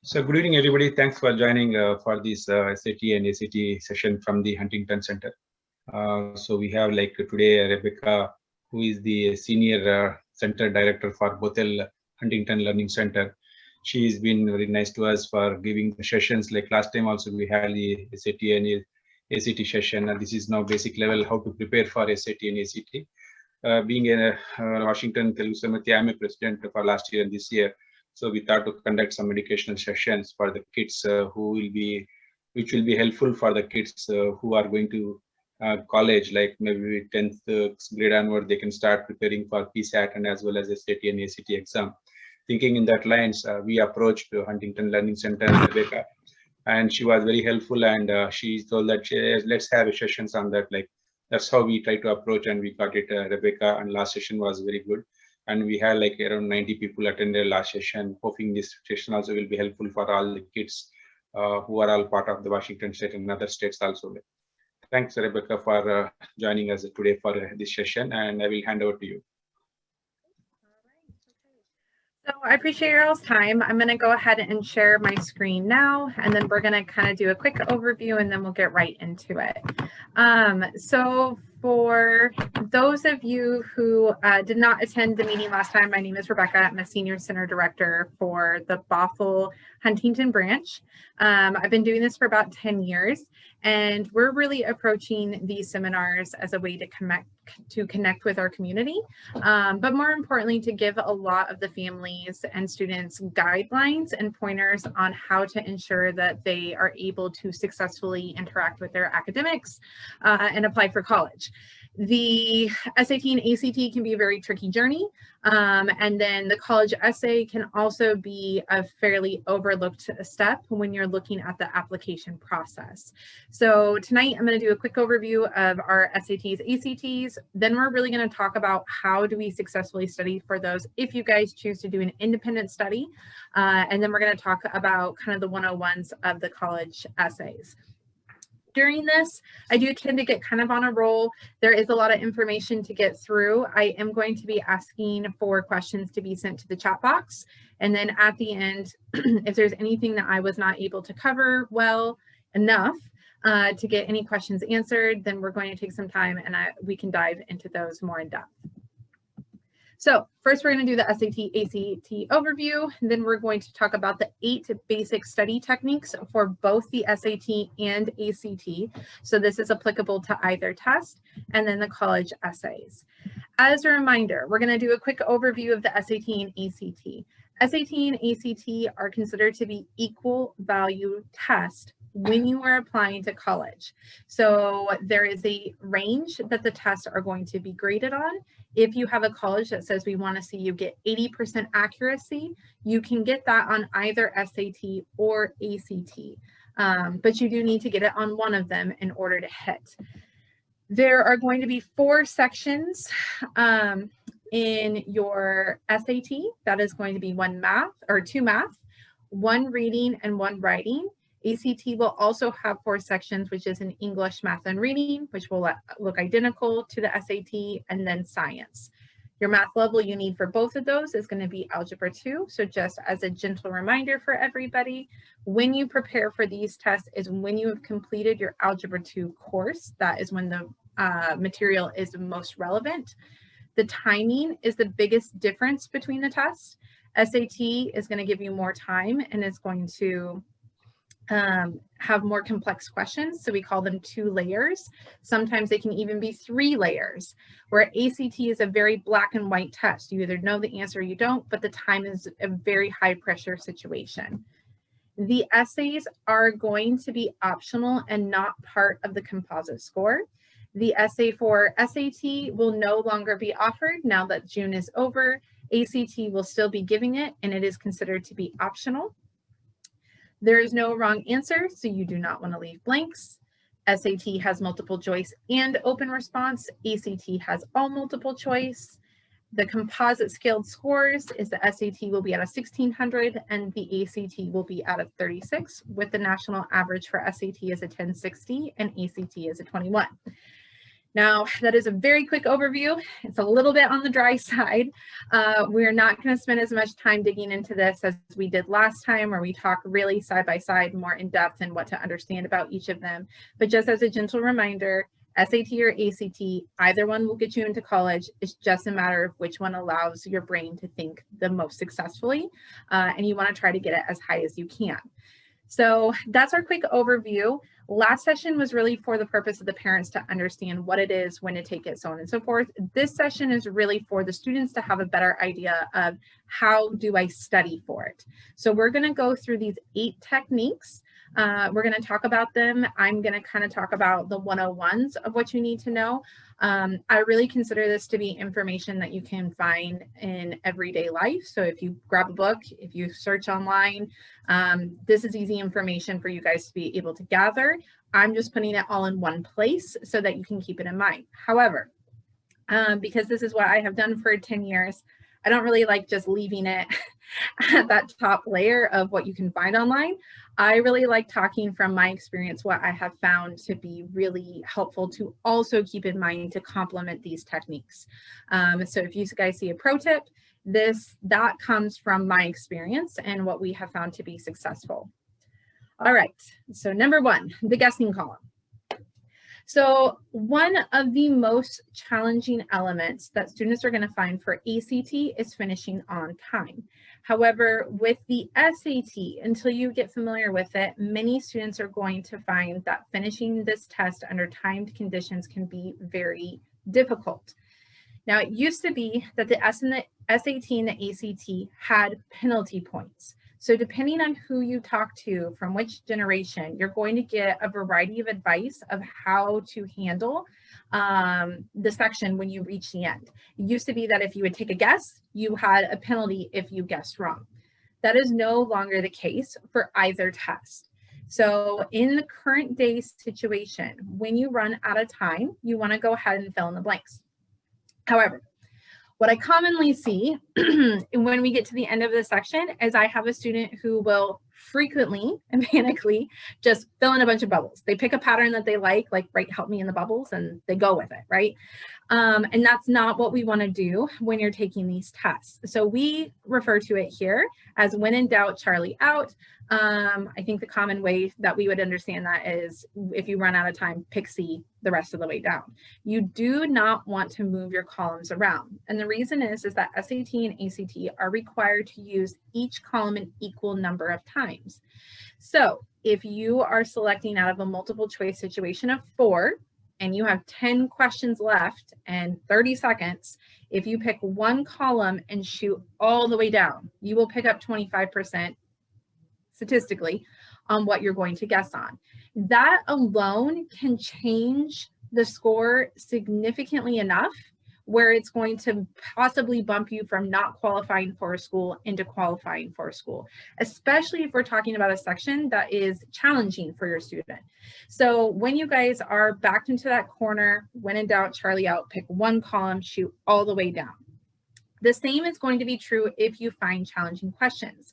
So good evening, everybody. Thanks for joining for this SAT and ACT session from the Huntington Center. So we have like today Rebecca, who is the senior center director for Bothell Huntington Learning Center. She's been very nice to us for giving the sessions. Like last time also we had the SAT and ACT session, and this is now basic level how to prepare for SAT and ACT. Being a Washington Telugu Samiti, I'm a president for last year and this year. So we thought to conduct some educational sessions for the kids which will be helpful for the kids who are going to college, like maybe 10th grade onward, they can start preparing for PSAT and as well as SAT and ACT exam. Thinking in that lines, we approached Huntington Learning Center, Rebecca, and she was very helpful, and she told that let's have sessions on that. Like that's how we try to approach, and we got it, Rebecca, and last session was very good. And we had like around 90 people attended last session. Hoping this session also will be helpful for all the kids who are all part of the Washington state and other states also. Thanks, Rebecca, for joining us today for this session, and I will hand over to you. So I appreciate your all's time. I'm going to go ahead and share my screen now, and then we're going to kind of do a quick overview, and then we'll get right into it. So for those of you who did not attend the meeting last time, my name is Rebecca. I'm a Senior Center Director for the Bothell Huntington branch. I've been doing this for about 10 years, and we're really approaching these seminars as a way to connect with our community, but more importantly, to give a lot of the families and students guidelines and pointers on how to ensure that they are able to successfully interact with their academics and apply for college. The SAT and ACT can be a very tricky journey, and then the college essay can also be a fairly overlooked step when you're looking at the application process. So tonight I'm going to do a quick overview of our SATs, ACTs. Then we're really going to talk about how do we successfully study for those if you guys choose to do an independent study, and then we're going to talk about kind of the 101s of the college essays. During this, I do tend to get kind of on a roll. There is a lot of information to get through. I am going to be asking for questions to be sent to the chat box. And then at the end, if there's anything that I was not able to cover well enough to get any questions answered, then we're going to take some time and we can dive into those more in depth. So first, we're going to do the SAT, ACT overview. And then we're going to talk about the 8 basic study techniques for both the SAT and ACT. So this is applicable to either test and then the college essays. As a reminder, we're going to do a quick overview of the SAT and ACT. SAT and ACT are considered to be equal value tests when you are applying to college. So there is a range that the tests are going to be graded on. If you have a college that says we want to see you get 80% accuracy, you can get that on either SAT or ACT, but you do need to get it on one of them in order to hit. There are going to be 4 sections in your SAT. That is going to be 2 math, 1 reading, and 1 writing. ACT will also have 4 sections, which is in English, math, and reading, which will look identical to the SAT, and then science. Your math level you need for both of those is going to be Algebra 2. So just as a gentle reminder for everybody, when you prepare for these tests is when you have completed your Algebra 2 course. That is when the material is most relevant. The timing is the biggest difference between the tests. SAT is going to give you more time and it's going to have more complex questions, so we call them 2 layers. Sometimes they can even be 3 layers, where ACT is a very black and white test. You either know the answer or you don't, but the time is a very high pressure situation. The essays are going to be optional and not part of the composite score. The essay for SAT will no longer be offered now that June is over. ACT will still be giving it, and it is considered to be optional. There is no wrong answer, so you do not want to leave blanks. SAT has multiple choice and open response. ACT has all multiple choice. The composite scaled scores is the SAT will be at a 1600 and the ACT will be at a 36, with the national average for SAT is a 1060 and ACT is a 21. Now, that is a very quick overview. It's a little bit on the dry side. We're not going to spend as much time digging into this as we did last time, where we talk really side by side, more in depth, and what to understand about each of them. But just as a gentle reminder, SAT or ACT, either one will get you into college. It's just a matter of which one allows your brain to think the most successfully, and you want to try to get it as high as you can. So that's our quick overview. Last session was really for the purpose of the parents to understand what it is, when to take it, so on and so forth. This session is really for the students to have a better idea of how do I study for it. So we're going to go through these 8 techniques. We're going to talk about them. I'm going to kind of talk about the 101s of what you need to know. I really consider this to be information that you can find in everyday life. So if you grab a book, if you search online, this is easy information for you guys to be able to gather. I'm just putting it all in one place so that you can keep it in mind. However, because this is what I have done for 10 years, I don't really like just leaving it at that top layer of what you can find online. I really like talking from my experience, what I have found to be really helpful to also keep in mind to complement these techniques. So if you guys see a pro tip, that comes from my experience and what we have found to be successful. All right, so number 1, the guessing column. So one of the most challenging elements that students are going to find for ACT is finishing on time. However, with the SAT, until you get familiar with it, many students are going to find that finishing this test under timed conditions can be very difficult. Now, it used to be that the SAT and the ACT had penalty points. So depending on who you talk to from which generation, you're going to get a variety of advice of how to handle the section when you reach the end. It used to be that if you would take a guess, you had a penalty if you guessed wrong. That is no longer the case for either test. So in the current day situation, when you run out of time, you want to go ahead and fill in the blanks. However, what I commonly see when we get to the end of the section is I have a student who will frequently and panically just fill in a bunch of bubbles. They pick a pattern that they like, right, help me in the bubbles, and they go with it, right? And that's not what we want to do when you're taking these tests. So we refer to it here as when in doubt, Charlie out. I think the common way that we would understand that is if you run out of time, pick C the rest of the way down. You do not want to move your columns around. And the reason is that SAT and ACT are required to use each column an equal number of times. So if you are selecting out of a multiple choice situation of 4, and you have 10 questions left and 30 seconds, if you pick one column and shoot all the way down, you will pick up 25% statistically on what you're going to guess on. That alone can change the score significantly enough where it's going to possibly bump you from not qualifying for a school into qualifying for a school, especially if we're talking about a section that is challenging for your student. So when you guys are backed into that corner, when in doubt, Charlie out, pick one column, shoot all the way down. The same is going to be true if you find challenging questions.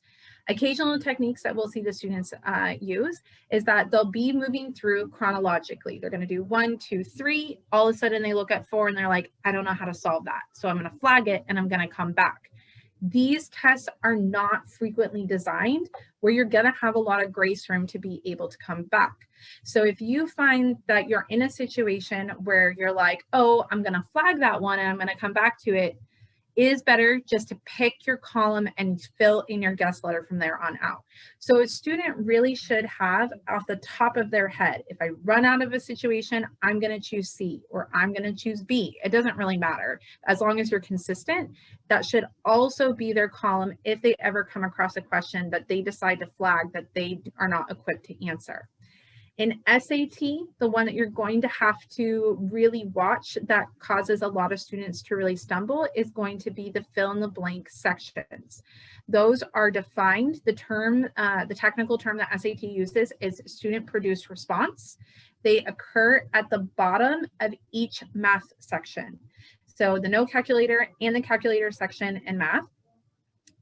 Occasional techniques that we'll see the students use is that they'll be moving through chronologically. They're going to do 1, 2, 3. All of a sudden they look at 4 and they're like, I don't know how to solve that. So I'm going to flag it and I'm going to come back. These tests are not frequently designed where you're going to have a lot of grace room to be able to come back. So if you find that you're in a situation where you're like, oh, I'm going to flag that one and I'm going to come back to it, is better just to pick your column and fill in your guess letter from there on out. So a student really should have off the top of their head, if I run out of a situation, I'm going to choose C or I'm going to choose B. It doesn't really matter. As long as you're consistent, that should also be their column if they ever come across a question that they decide to flag that they are not equipped to answer. In SAT, the one that you're going to have to really watch that causes a lot of students to really stumble is going to be the fill in the blank sections. Those are defined. The term, the technical term that SAT uses is student produced response. They occur at the bottom of each math section. So the no calculator and the calculator section in math,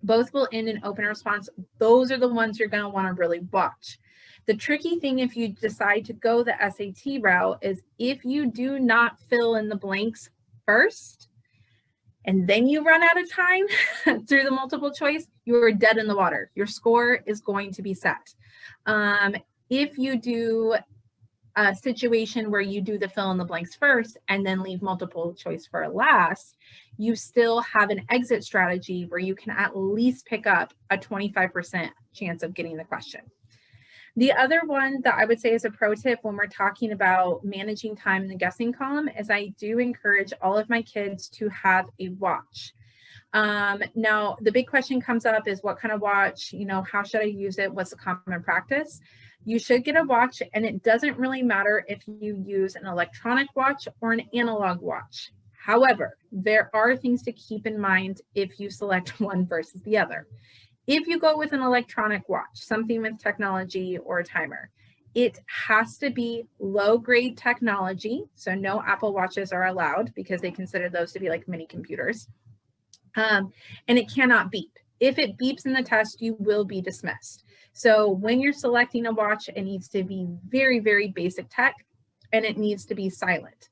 both will end in open response. Those are the ones you're going to want to really watch. The tricky thing if you decide to go the SAT route is if you do not fill in the blanks first, and then you run out of time through the multiple choice, you are dead in the water. Your score is going to be set. If you do a situation where you do the fill in the blanks first and then leave multiple choice for last, you still have an exit strategy where you can at least pick up a 25% chance of getting the question. The other one that I would say is a pro tip when we're talking about managing time in the guessing column is I do encourage all of my kids to have a watch. Now, the big question comes up is what kind of watch, you know, how should I use it? What's the common practice? You should get a watch, and it doesn't really matter if you use an electronic watch or an analog watch. However, there are things to keep in mind if you select one versus the other. If you go with an electronic watch, something with technology or a timer, it has to be low-grade technology. So no Apple Watches are allowed because they consider those to be like mini computers. And it cannot beep. If it beeps in the test, you will be dismissed. So when you're selecting a watch, it needs to be very, very basic tech, and it needs to be silent.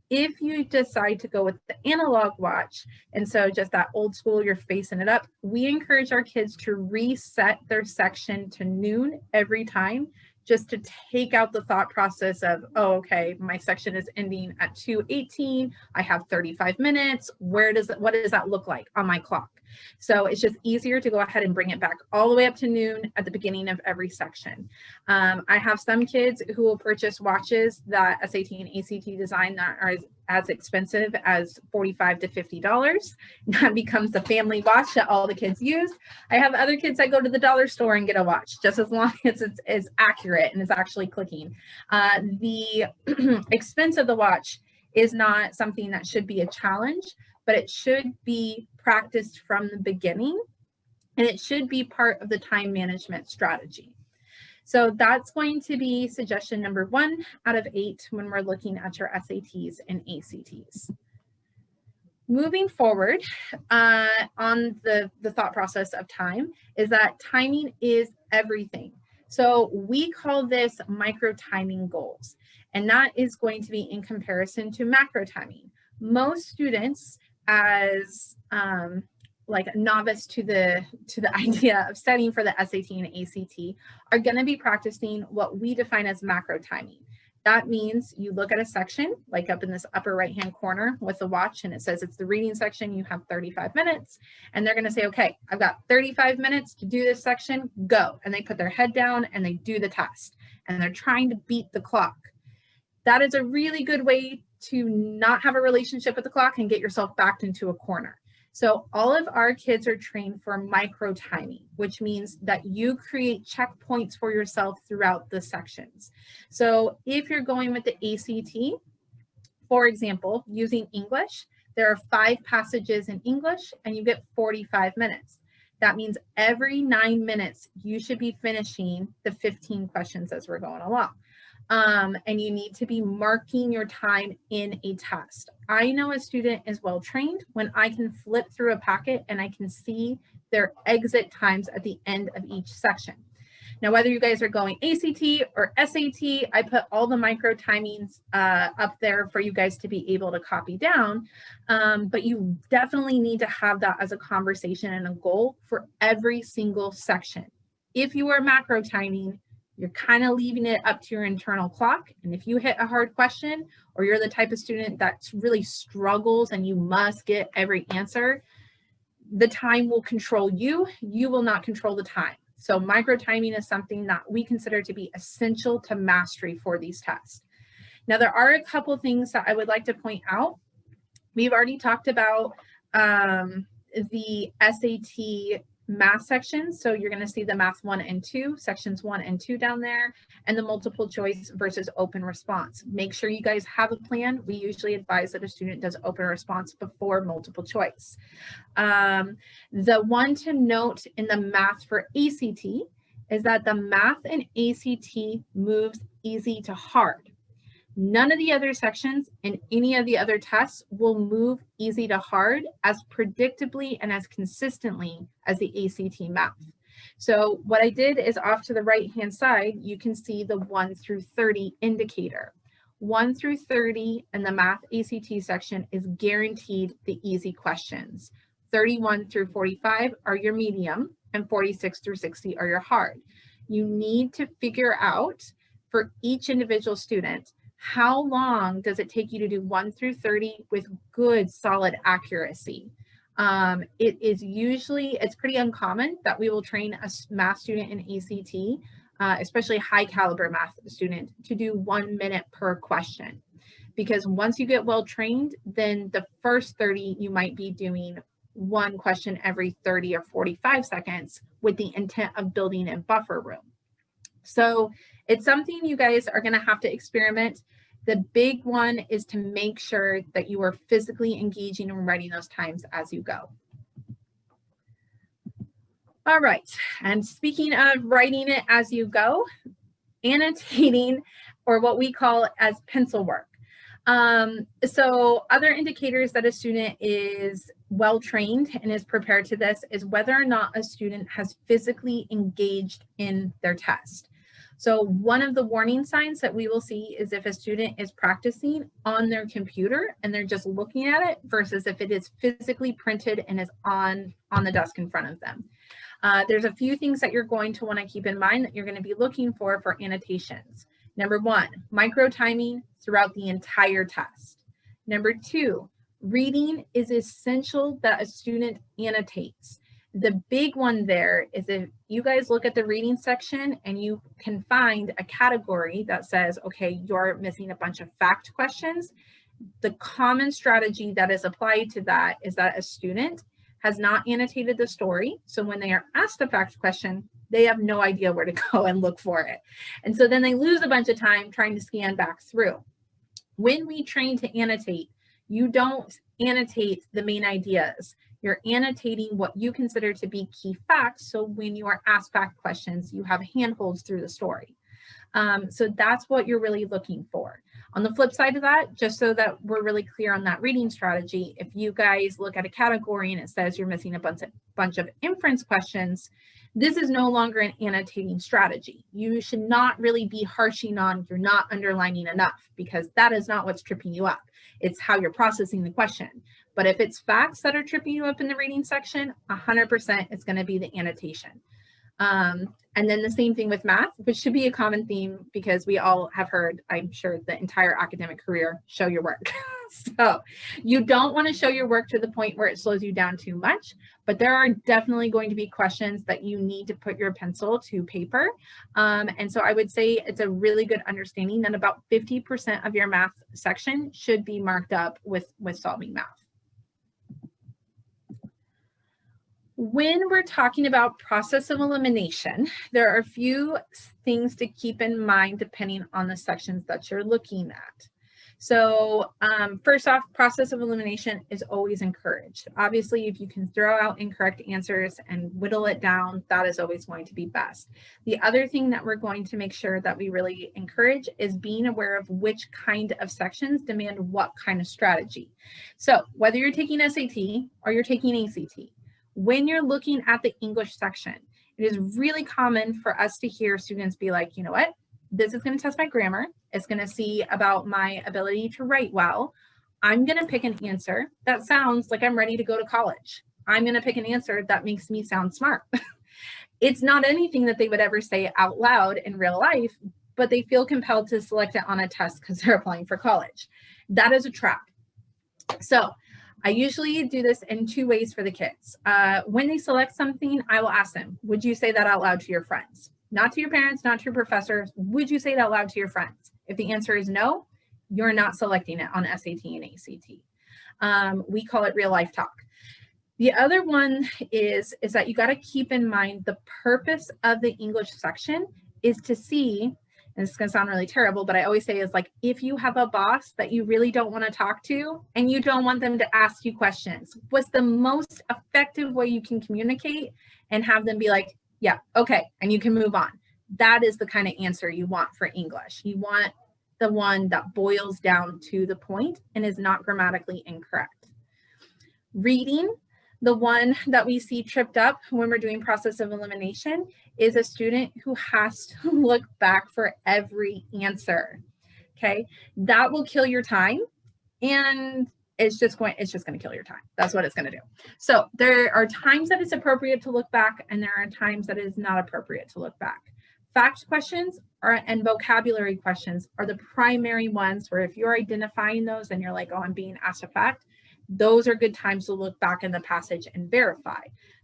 If you decide to go with the analog watch, and so just that old school, you're facing it up, we encourage our kids to reset their section to noon every time, just to take out the thought process of, oh, okay, my section is ending at 2:18. I have 35 minutes. What does that look like on my clock? So it's just easier to go ahead and bring it back all the way up to noon at the beginning of every section. I have some kids who will purchase watches that SAT and ACT design that are as expensive as $45 to $50. That becomes the family watch that all the kids use. I have other kids that go to the dollar store and get a watch, just as long as it's is accurate and is actually clicking. The expense of the watch is not something that should be a challenge, but it should be practiced from the beginning, and it should be part of the time management strategy. So that's going to be suggestion number 1 out of 8 when we're looking at your SATs and ACTs. Moving forward on the thought process of time is that timing is everything. So we call this micro timing goals, and that is going to be in comparison to macro timing. Most students, as like a novice to the idea of studying for the SAT and ACT, are going to be practicing what we define as macro timing. That means you look at a section, like up in this upper right-hand corner with the watch, and it says it's the reading section, you have 35 minutes, and they're going to say, okay, I've got 35 minutes to do this section, go. And they put their head down and they do the test, and they're trying to beat the clock. That is a really good way to not have a relationship with the clock and get yourself backed into a corner. So all of our kids are trained for micro timing, which means that you create checkpoints for yourself throughout the sections. So if you're going with the ACT, for example, using English, there are 5 passages in English and you get 45 minutes. That means every 9 minutes, you should be finishing the 15 questions as we're going along. And you need to be marking your time in a test. I know a student is well trained when I can flip through a packet and I can see their exit times at the end of each section. Now, whether you guys are going ACT or SAT, I put all the micro timings up there for you guys to be able to copy down. But you definitely need to have that as a conversation and a goal for every single section. If you are macro timing, you're kind of leaving it up to your internal clock. And if you hit a hard question, or you're the type of student that really struggles and you must get every answer, the time will control you. You will not control the time. So micro timing is something that we consider to be essential to mastery for these tests. Now, there are a couple things that I would like to point out. We've already talked about the SAT math section. So you're going to see the math 1 and 2, sections 1 and 2 down there, and the multiple choice versus open response. Make sure you guys have a plan. We usually advise that a student does open response before multiple choice. The one to note in the math for ACT is that the math in ACT moves easy to hard. None of the other sections in any of the other tests will move easy to hard as predictably and as consistently as the ACT math. So what I did is off to the right-hand side, you can see the 1 through 30 indicator. 1 through 30 in the math ACT section is guaranteed the easy questions. 31 through 45 are your medium, and 46 through 60 are your hard. You need to figure out for each individual student, how long does it take you to do 1 through 30 with good, solid accuracy? It's pretty uncommon that we will train a math student in ACT, especially high caliber math student, to do 1 minute per question. Because once you get well trained, then the first 30, you might be doing 1 question every 30 or 45 seconds with the intent of building in buffer room. So it's something you guys are going to have to experiment. The big one is to make sure that you are physically engaging and writing those times as you go. All right, and speaking of writing it as you go, annotating, or what we call as pencil work. So other indicators that a student is well trained and is prepared to this is whether or not a student has physically engaged in their test. So one of the warning signs that we will see is if a student is practicing on their computer and they're just looking at it versus if it is physically printed and is on the desk in front of them. There's a few things that you're going to want to keep in mind that you're going to be looking for annotations. Number 1, micro timing throughout the entire test. Number 2, reading is essential that a student annotates. The big one there is if you guys look at the reading section and you can find a category that says, okay, you're missing a bunch of fact questions. The common strategy that is applied to that is that a student has not annotated the story. So when they are asked a fact question, they have no idea where to go and look for it. And so then they lose a bunch of time trying to scan back through. When we train to annotate, you don't annotate the main ideas. You're annotating what you consider to be key facts. So when you are asked fact questions, you have handholds through the story. So that's what you're really looking for. On the flip side of that, just so that we're really clear on that reading strategy, if you guys look at a category and it says you're missing a bunch of inference questions, this is no longer an annotating strategy. You should not really be harshing on you're not underlining enough, because that is not what's tripping you up. It's how you're processing the question. But if it's facts that are tripping you up in the reading section, 100% it's going to be the annotation. And then the same thing with math, which should be a common theme because we all have heard, I'm sure, the entire academic career, show your work. So you don't want to show your work to the point where it slows you down too much, but there are definitely going to be questions that you need to put your pencil to paper. And so I would say it's a really good understanding that about 50% of your math section should be marked up with solving math. When we're talking about process of elimination, there are a few things to keep in mind depending on the sections that you're looking at. So first off, process of elimination is always encouraged. Obviously, if you can throw out incorrect answers and whittle it down, that is always going to be best. The other thing that we're going to make sure that we really encourage is being aware of which kind of sections demand what kind of strategy. So whether you're taking SAT or you're taking ACT, when you're looking at the English section, it is really common for us to hear students be like, you know what, this is going to test my grammar. It's going to see about my ability to write well. I'm going to pick an answer that sounds like I'm ready to go to college. I'm going to pick an answer that makes me sound smart. It's not anything that they would ever say out loud in real life, but they feel compelled to select it on a test because they're applying for college. That is a trap. So I usually do this in 2 ways for the kids. When they select something, I will ask them, would you say that out loud to your friends? Not to your parents, not to your professors. Would you say it out loud to your friends? If the answer is no, you're not selecting it on SAT and ACT. We call it real life talk. The other one is that you got to keep in mind the purpose of the English section is to see, and this is going to sound really terrible, but I always say is like, if you have a boss that you really don't want to talk to and you don't want them to ask you questions, what's the most effective way you can communicate and have them be like, yeah, okay, and you can move on. That is the kind of answer you want for English. You want the one that boils down to the point and is not grammatically incorrect. Reading, The one that we see tripped up when we're doing process of elimination is a student who has to look back for every answer. Okay, that will kill your time, and it's just going to kill your time. That's what it's going to do. So there are times that it's appropriate to look back, and there are times that it is not appropriate to look back. Fact questions and vocabulary questions are the primary ones where if you're identifying those and you're like, oh, I'm being asked a fact, those are good times to look back in the passage and verify.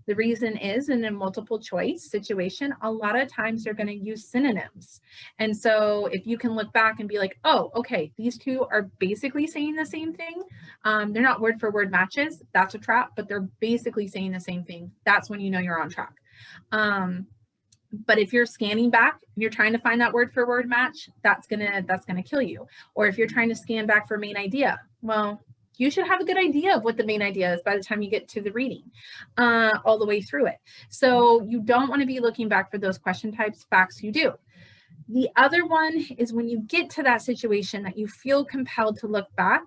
The reason is in a multiple choice situation, a lot of times they're going to use synonyms. And so if you can look back and be like, oh, okay, these two are basically saying the same thing. They're not word for word matches. That's a trap, but they're basically saying the same thing. That's when you know you're on track. But if you're scanning back and you're trying to find that word for word match, that's gonna kill you. Or if you're trying to scan back for main idea, well, you should have a good idea of what the main idea is by the time you get to the reading all the way through it. So you don't want to be looking back for those question types. Facts you do. The other one is when you get to that situation that you feel compelled to look back,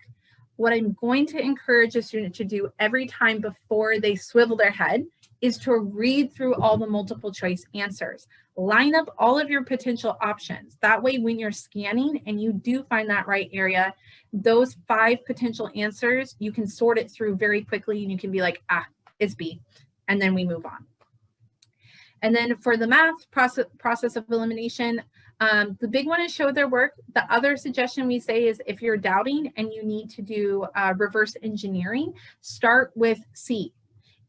what I'm going to encourage a student to do every time before they swivel their head is to read through all the multiple choice answers. Line up all of your potential options. That way, when you're scanning and you do find that right area, those 5 potential answers, you can sort it through very quickly and you can be like, ah, it's B, and then we move on. And then for the math process of elimination, the big one is show their work. The other suggestion we say is if you're doubting and you need to do reverse engineering, start with C.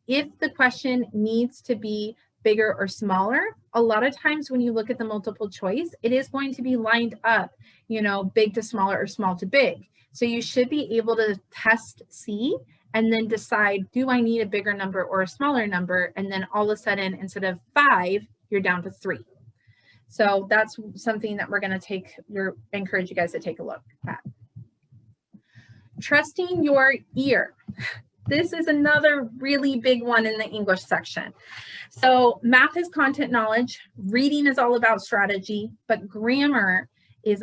If the question needs to be bigger or smaller, a lot of times when you look at the multiple choice, it is going to be lined up, you know, big to smaller or small to big. So you should be able to test C and then decide, do I need a bigger number or a smaller number? And then all of a sudden, instead of 5, you're down to 3. So that's something that we're going to encourage you guys to take a look at. Trusting your ear. This is another really big one in the English section. So math is content knowledge, reading is all about strategy, but grammar is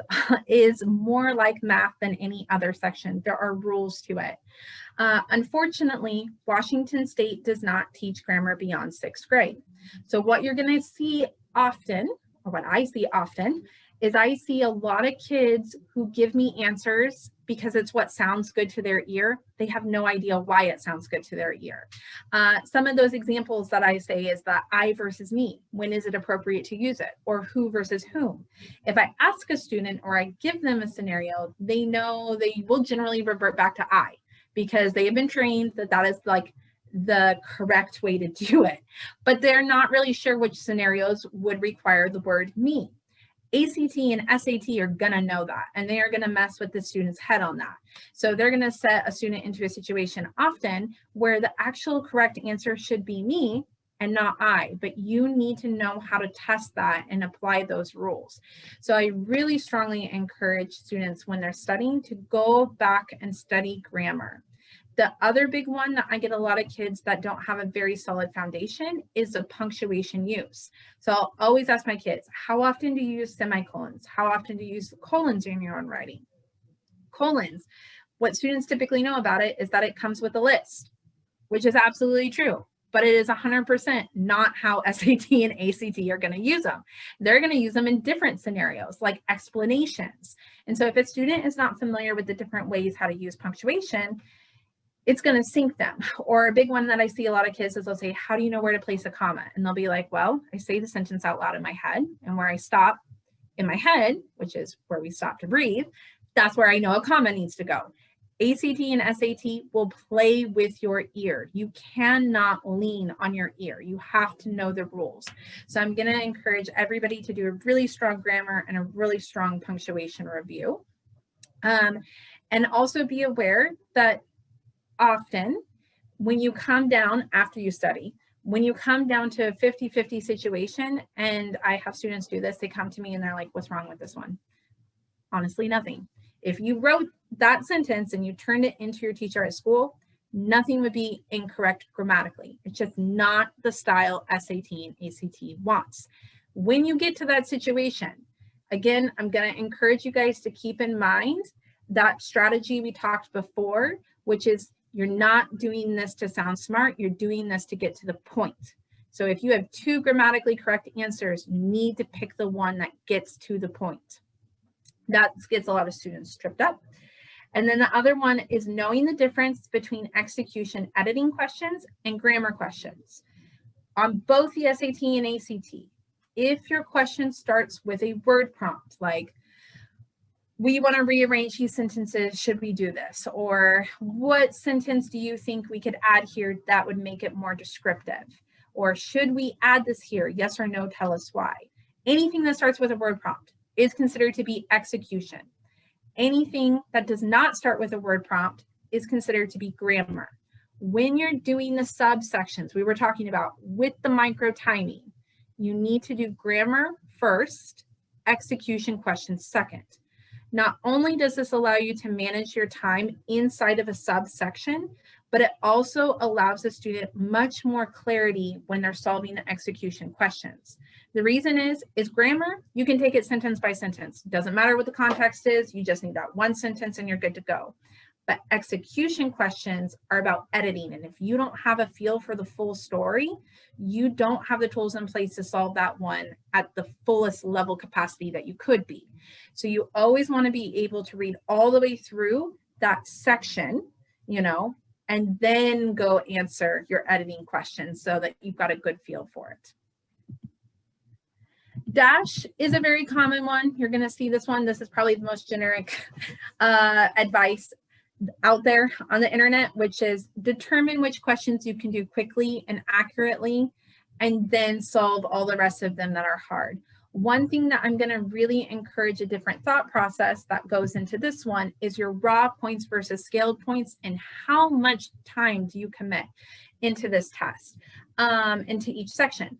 more like math than any other section. There are rules to it. Unfortunately, Washington State does not teach grammar beyond 6th grade. So what you're going to see often, or what I see often, is I see a lot of kids who give me answers because it's what sounds good to their ear. They have no idea why it sounds good to their ear. Some of those examples that I say is the I versus me. When is it appropriate to use it? Or who versus whom? If I ask a student or I give them a scenario, they know they will generally revert back to I because they have been trained that that is like the correct way to do it. But they're not really sure which scenarios would require the word me. ACT and SAT are going to know that, and they are going to mess with the student's head on that. So they're going to set a student into a situation often where the actual correct answer should be me and not I, but you need to know how to test that and apply those rules. So I really strongly encourage students when they're studying to go back and study grammar. The other big one that I get a lot of kids that don't have a very solid foundation is the punctuation use. So I'll always ask my kids, how often do you use semicolons? How often do you use colons in your own writing? Colons, what students typically know about it is that it comes with a list, which is absolutely true, but it is 100% not how SAT and ACT are going to use them. They're going to use them in different scenarios like explanations. And so if a student is not familiar with the different ways how to use punctuation, it's going to sink them. Or a big one that I see a lot of kids is they'll say, how do you know where to place a comma? And they'll be like, well, I say the sentence out loud in my head, and where I stop in my head, which is where we stop to breathe, that's where I know a comma needs to go. ACT and SAT will play with your ear. You cannot lean on your ear. You have to know the rules. So I'm going to encourage everybody to do a really strong grammar and a really strong punctuation review. And also be aware that often when you come down after you study, when you come down to a 50-50 situation, and I have students do this, they come to me and they're like, what's wrong with this one? Honestly, nothing. If you wrote that sentence and you turned it into your teacher at school, nothing would be incorrect grammatically. It's just not the style SAT and ACT wants. When you get to that situation, again, I'm going to encourage you guys to keep in mind that strategy we talked before, which is You're not doing this to sound smart, you're doing this to get to the point. So if you have 2 grammatically correct answers, you need to pick the one that gets to the point. That gets a lot of students tripped up. And then the other one is knowing the difference between execution editing questions and grammar questions. On both the SAT and ACT, if your question starts with a word prompt, like, we want to rearrange these sentences, should we do this? Or what sentence do you think we could add here that would make it more descriptive? Or should we add this here? Yes or no, tell us why. Anything that starts with a word prompt is considered to be execution. Anything that does not start with a word prompt is considered to be grammar. When you're doing the subsections we were talking about with the micro timing, you need to do grammar first, execution questions second. Not only does this allow you to manage your time inside of a subsection, but it also allows the student much more clarity when they're solving the execution questions. The reason is grammar, you can take it sentence by sentence. Doesn't matter what the context is, you just need that one sentence and you're good to go. But execution questions are about editing. And if you don't have a feel for the full story, you don't have the tools in place to solve that one at the fullest level capacity that you could be. So you always want to be able to read all the way through that section, you know, and then go answer your editing questions so that you've got a good feel for it. Dash is a very common one. You're going to see this one. This is probably the most generic advice out there on the internet, which is determine which questions you can do quickly and accurately, and then solve all the rest of them that are hard. One thing that I'm going to really encourage a different thought process that goes into this one is your raw points versus scaled points, and how much time do you commit into this test, into each section.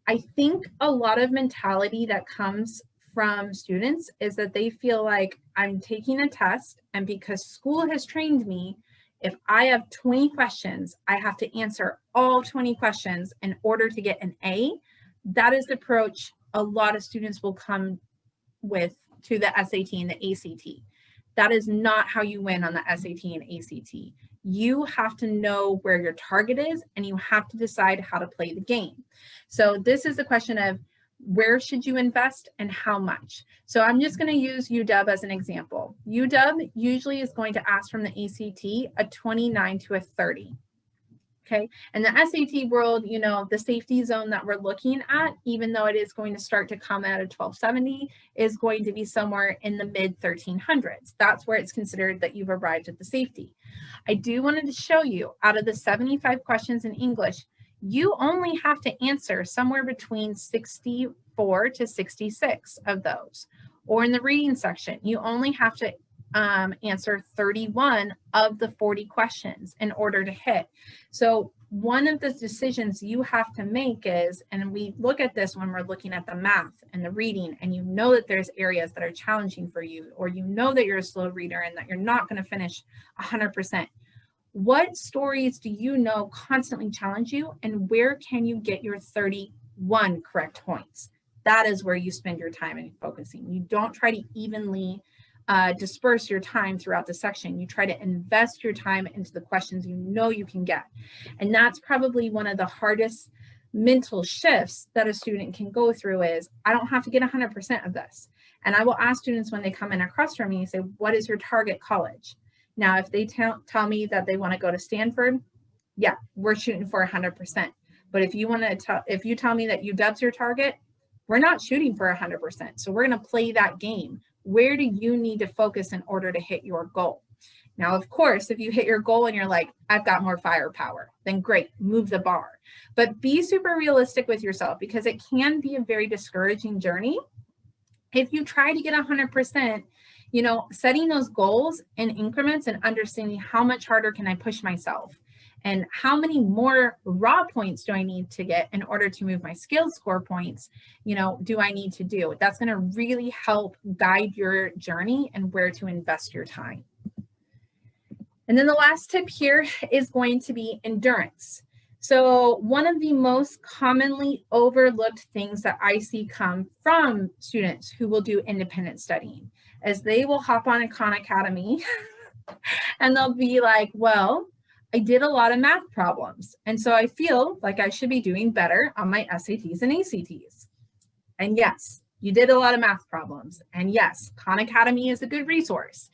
I think a lot of mentality that comes from students is that they feel like, I'm taking a test, and because school has trained me, if I have 20 questions, I have to answer all 20 questions in order to get an A. That is the approach a lot of students will come with to the SAT and the ACT. That is not how you win on the SAT and ACT. You have to know where your target is, and you have to decide how to play the game. So this is the question of, where should you invest and how much? So I'm just going to use UW as an example. UW usually is going to ask from the ACT a 29 to a 30. Okay, and the SAT world, you know, the safety zone that we're looking at, even though it is going to start to come out of 1270, is going to be somewhere in the mid 1300s. That's where it's considered that you've arrived at the safety. I do wanted to show you, out of the 75 questions in English, you only have to answer somewhere between 64 to 66 of those. Or in the reading section, you only have to answer 31 of the 40 questions in order to hit. So one of the decisions you have to make is, and we look at this when we're looking at the math and the reading, and you know that there's areas that are challenging for you, or you know that you're a slow reader and that you're not going to finish 100%. What stories do you know constantly challenge you, and where can you get your 31 correct points? That is where you spend your time and focusing. You don't try to evenly disperse your time throughout the section. You try to invest your time into the questions you know you can get. And that's probably one of the hardest mental shifts that a student can go through is, I don't have to get 100% of this. And I will ask students when they come in across from me and say, what is your target college? Now, if they tell me that they want to go to Stanford, yeah, we're shooting for 100%. But if you want to, if you tell me that UW's your target, we're not shooting for 100%. So we're going to play that game. Where do you need to focus in order to hit your goal? Now, of course, if you hit your goal and you're like, I've got more firepower, then great, move the bar. But be super realistic with yourself, because it can be a very discouraging journey. If you try to get 100%, you know, setting those goals in increments and understanding how much harder can I push myself, and how many more raw points do I need to get in order to move my scaled score points, you know, do I need to do? That's going to really help guide your journey and where to invest your time. And then the last tip here is going to be endurance. So one of the most commonly overlooked things that I see come from students who will do independent studying is they will hop on a Khan Academy and they'll be like, well, I did a lot of math problems, and so I feel like I should be doing better on my SATs and ACTs. And yes, you did a lot of math problems. And yes, Khan Academy is a good resource.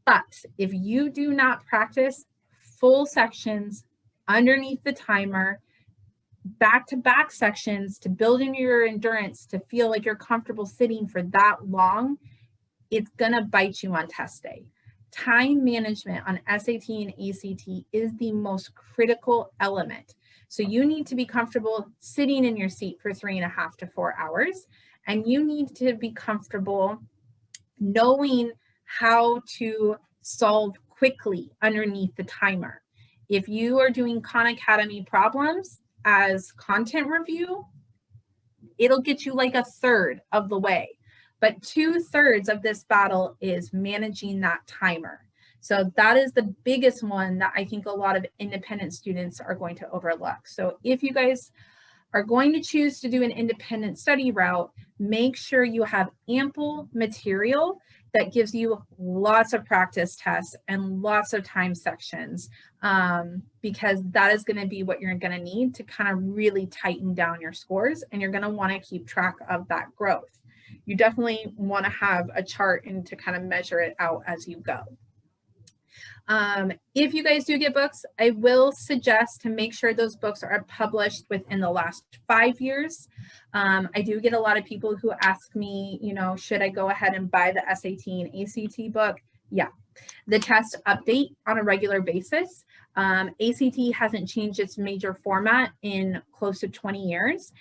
But if you do not practice full sections underneath the timer, back-to-back sections to build in your endurance, to feel like you're comfortable sitting for that long, it's gonna bite you on test day. Time management on SAT and ACT is the most critical element. So you need to be comfortable sitting in your seat for 3.5 to 4 hours, and you need to be comfortable knowing how to solve quickly underneath the timer. If you are doing Khan Academy problems as content review, it'll get you like 1/3 of the way. But 2/3 of this battle is managing that timer. So that is the biggest one that I think a lot of independent students are going to overlook. So if you guys are going to choose to do an independent study route, make sure you have ample material that gives you lots of practice tests and lots of time sections, because that is going to be what you're going to need to kind of really tighten down your scores, and you're going to want to keep track of that growth. You definitely want to have a chart and to kind of measure it out as you go. If you guys do get books, I will suggest to make sure those books are published within the last 5 years. I do get a lot of people who ask me, you know, should I go ahead and buy the SAT and ACT book? Yeah. The tests update on a regular basis. ACT hasn't changed its major format in close to 20 years.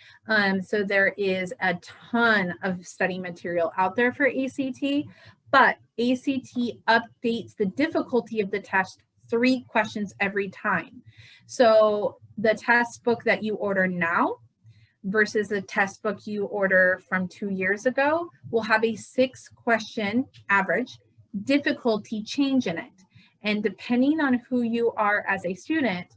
So there is a ton of study material out there for ACT, but ACT updates the difficulty of the test 3 questions every time. So the test book that you order now versus the test book you order from 2 years ago will have a 6-question average difficulty change in it. And depending on who you are as a student,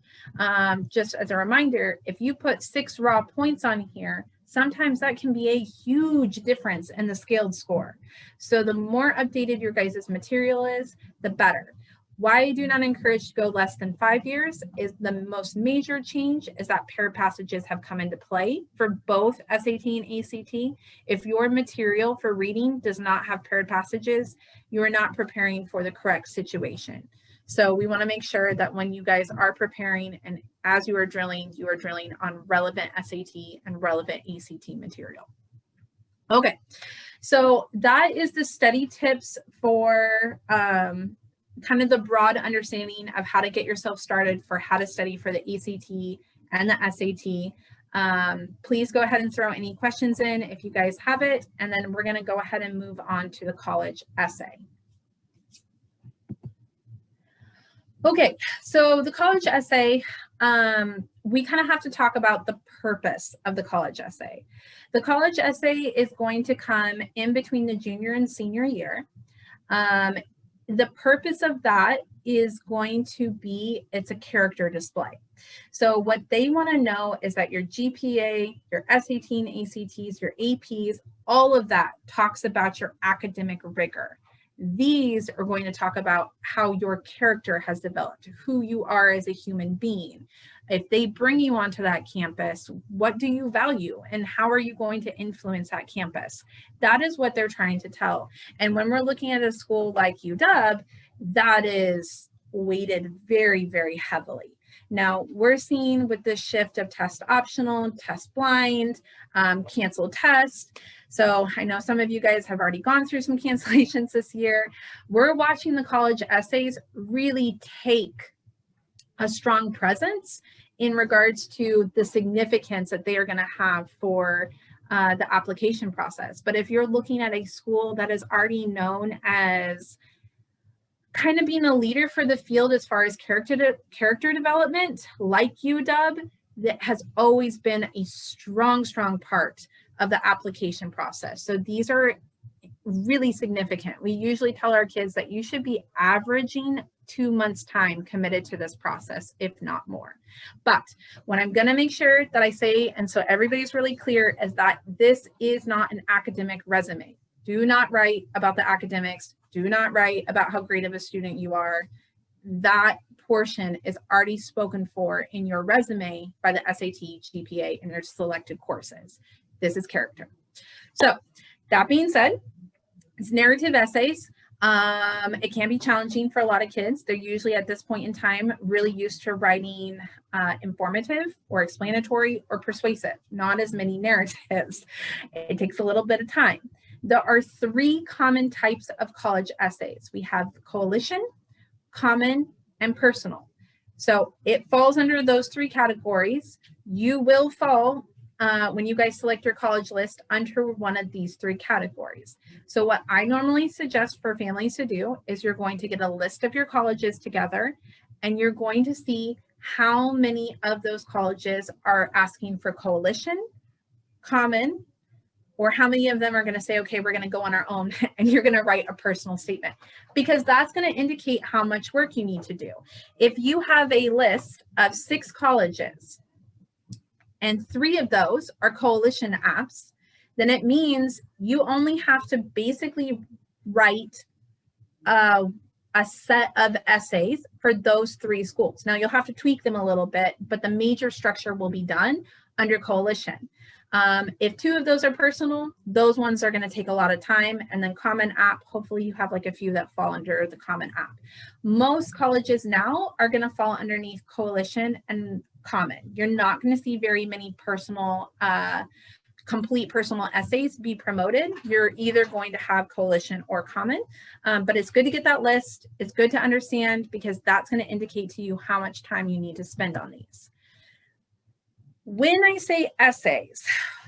just as a reminder, if you put 6 raw points on here, sometimes that can be a huge difference in the scaled score. So the more updated your guys' material is, the better. Why I do not encourage to go less than 5 years is the most major change is that paired passages have come into play for both SAT and ACT. If your material for reading does not have paired passages, you are not preparing for the correct situation. So we want to make sure that when you guys are preparing and as you are drilling on relevant SAT and relevant ACT material. Okay, so that is the study tips for kind of the broad understanding of how to get yourself started for how to study for the ACT and the SAT. Please go ahead and throw any questions in if you guys have it, and then we're going to go ahead and move on to the college essay. Okay, so the college essay, we kind of have to talk about the purpose of the college essay. The college essay is going to come in between the junior and senior year. The purpose of that is going to be, it's a character display. So what they want to know is that your GPA, your SAT and ACTs, your APs, all of that talks about your academic rigor. These are going to talk about how your character has developed, who you are as a human being. If they bring you onto that campus, what do you value and how are you going to influence that campus? That is what they're trying to tell. And when we're looking at a school like UW, that is weighted very, very heavily. Now, we're seeing with this shift of test optional, test blind, canceled test. So I know some of you guys have already gone through some cancellations this year. We're watching the college essays really take a strong presence in regards to the significance that they are going to have for the application process. But if you're looking at a school that is already known as kind of being a leader for the field as far as character development, like UW, that has always been a strong part of the application process. So these are really significant. We usually tell our kids that you should be averaging 2 months time committed to this process, if not more. But what I'm going to make sure that I say, and so everybody's really clear, is that this is not an academic resume. Do not write about the academics. Do not write about how great of a student you are. That portion is already spoken for in your resume by the SAT, GPA, and your selected courses. This is character. So that being said, it's narrative essays. It can be challenging for a lot of kids. They're usually at this point in time really used to writing informative or explanatory or persuasive, not as many narratives. It takes a little bit of time. There are 3 common types of college essays. We have coalition, common, and personal. So it falls under those 3 categories. You will fall when you guys select your college list under one of these 3 categories. So what I normally suggest for families to do is you're going to get a list of your colleges together, and you're going to see how many of those colleges are asking for coalition, common, or how many of them are going to say, okay, we're going to go on our own, and you're going to write a personal statement, because that's going to indicate how much work you need to do. If you have a list of 6 colleges and 3 of those are coalition apps, then it means you only have to basically write a set of essays for those 3 schools. Now you'll have to tweak them a little bit, but the major structure will be done under coalition. If 2 of those are personal, those ones are going to take a lot of time. And then common app, hopefully you have like a few that fall under the common app. Most colleges now are going to fall underneath coalition and common. You're not going to see very many personal, complete personal essays be promoted. You're either going to have coalition or common, but it's good to get that list. It's good to understand, because that's going to indicate to you how much time you need to spend on these. When I say essays,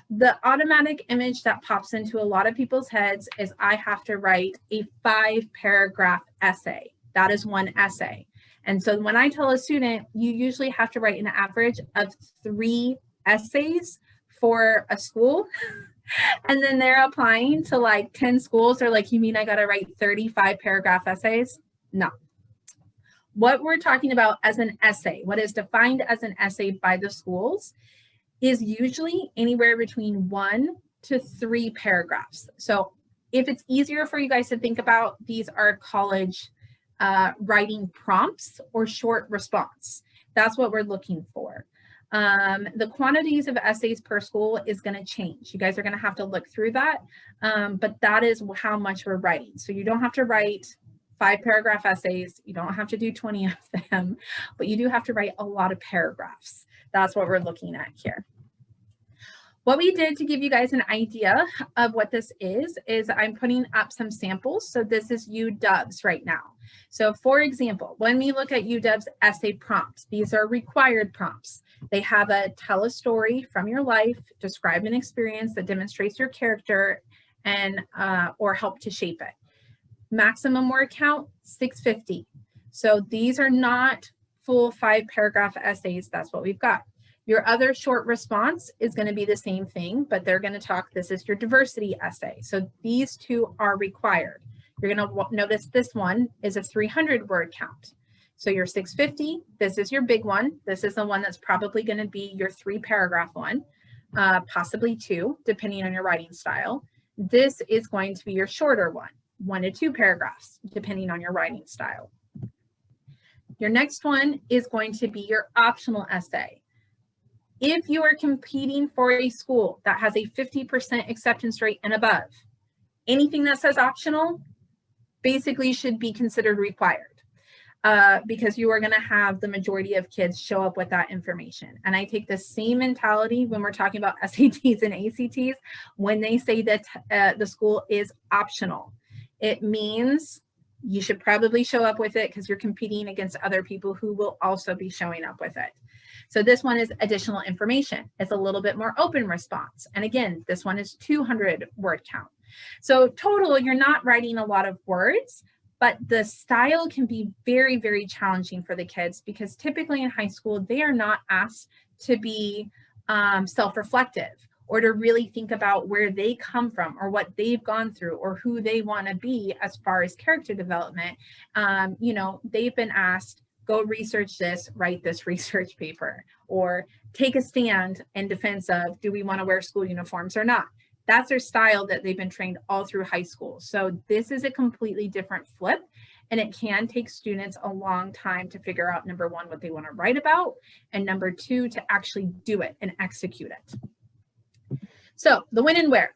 the automatic image that pops into a lot of people's heads is I have to write a 5-paragraph essay. That is one essay. And so when I tell a student, you usually have to write an average of 3 essays for a school, and then they're applying to like 10 schools. They're like, you mean I got to write 35-paragraph essays? No. What we're talking about as an essay, what is defined as an essay by the schools, is usually anywhere between 1 to 3 paragraphs. So if it's easier for you guys to think about, these are college writing prompts or short response. That's what we're looking for. The quantities of essays per school is going to change. You guys are going to have to look through that, but that is how much we're writing. So you don't have to write 5-paragraph essays. You don't have to do 20 of them, but you do have to write a lot of paragraphs. That's what we're looking at here. What we did to give you guys an idea of what this is I'm putting up some samples. So this is UW's right now. So for example, when we look at UW's essay prompts, these are required prompts. They have a tell a story from your life, describe an experience that demonstrates your character, and or help to shape it. Maximum word count, 650. So these are not full 5-paragraph essays. That's what we've got. Your other short response is going to be the same thing, but they're going to talk, this is your diversity essay. So these 2 are required. You're going to notice this one is a 300-word count. So your 650, this is your big one. This is the one that's probably going to be your 3-paragraph one, possibly 2, depending on your writing style. This is going to be your shorter one, 1 to 2 paragraphs, depending on your writing style. Your next one is going to be your optional essay. If you are competing for a school that has a 50% acceptance rate and above, anything that says optional basically should be considered required, because you are going to have the majority of kids show up with that information. And I take the same mentality when we're talking about SATs and ACTs. When they say that the school is optional, it means you should probably show up with it, because you're competing against other people who will also be showing up with it. So this one is additional information. It's a little bit more open response. And again, this one is 200-word count. So total, you're not writing a lot of words, but the style can be very, very challenging for the kids, because typically in high school, they are not asked to be self-reflective, or to really think about where they come from, or what they've gone through, or who they want to be as far as character development. You know, they've been asked, go research this, write this research paper, or take a stand in defense of, do we want to wear school uniforms or not? That's their style that they've been trained all through high school. So this is a completely different flip. and it can take students a long time to figure out, number one, what they want to write about, and number two, to actually do it and execute it. So the when and where.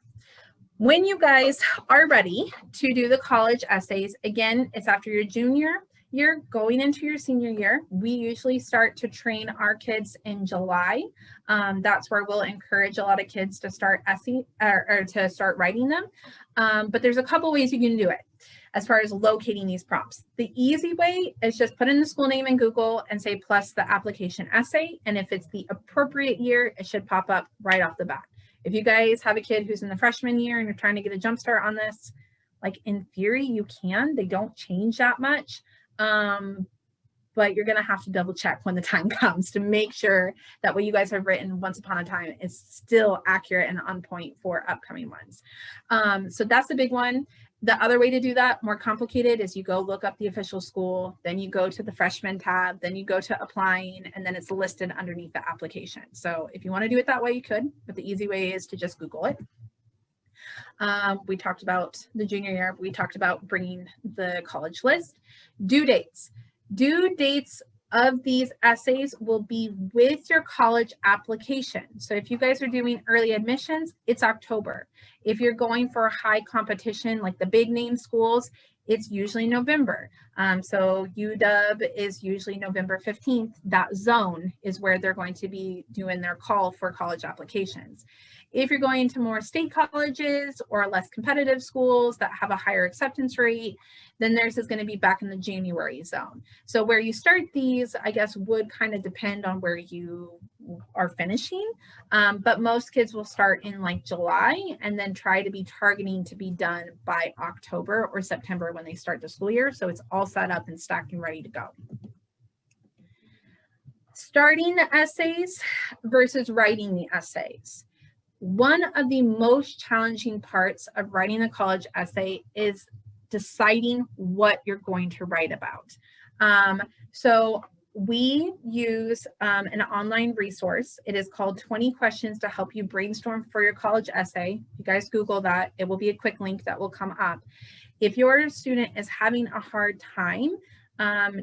When you guys are ready to do the college essays, again, it's after your junior year going into your senior year. We usually start to train our kids in July. That's where we'll encourage a lot of kids to start essay or to start writing them. But there's a couple ways you can do it as far as locating these prompts. The easy way is just put in the school name in Google and say plus the application essay. And if it's the appropriate year, it should pop up right off the bat. If you guys have a kid who's in the freshman year and you're trying to get a jump start on this, like in theory, you can. They don't change that much, but you're going to have to double check when the time comes to make sure that what you guys have written once upon a time is still accurate and on point for upcoming ones. So that's the big one. The other way to do that, more complicated, is you go look up the official school, then you go to the freshman tab, then you go to applying, and then it's listed underneath the application. So if you want to do it that way, you could, but the easy way is to just Google it. We talked about the junior year. We talked about bringing the college list. Due dates. Due dates of these essays will be with your college application. So if you guys are doing early admissions, it's October. If you're going for a high competition, like the big name schools, it's usually November. So UW is usually November 15th. That zone is where they're going to be doing their call for college applications. If you're going to more state colleges or less competitive schools that have a higher acceptance rate, then theirs is going to be back in the January zone. So where you start these, I guess, would kind of depend on where you are finishing. But most kids will start in like July and then try to be targeting to be done by October or September when they start the school year. So it's all set up and stacked and ready to go. Starting the essays versus writing the essays. One of the most challenging parts of writing a college essay is deciding what you're going to write about. So we use an online resource. It is called 20 Questions to Help You Brainstorm for Your College Essay. You guys Google that. It will be a quick link that will come up. If your student is having a hard time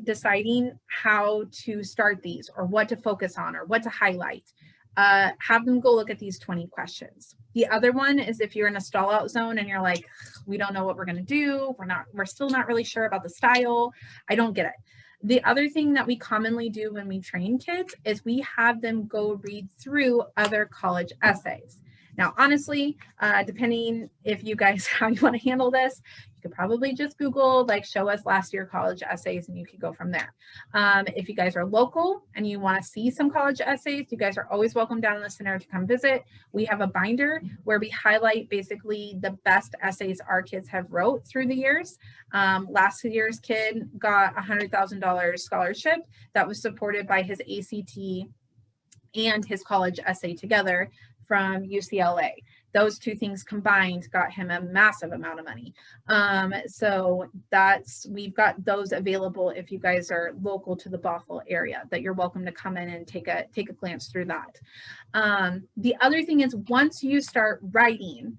deciding how to start these or what to focus on or what to highlight, have them go look at these 20 questions. The other one is if you're in a stall out zone and you're like, we don't know what we're going to do. We're still not really sure about the style. I don't get it. The other thing that we commonly do when we train kids is we have them go read through other college essays. Now, honestly, depending if you guys, how you want to handle this, you could probably just Google, like, show us last year college essays, and you could go from there. If you guys are local and you want to see some college essays, you guys are always welcome down in the center to come visit. We have a binder where we highlight basically the best essays our kids have wrote through the years. Last year's kid got a $100,000 scholarship that was supported by his ACT and his college essay together from UCLA. Those two things combined got him a massive amount of money. So we've got those available if you guys are local to the Bothell area, that you're welcome to come in and take a glance through that. The other thing is, once you start writing,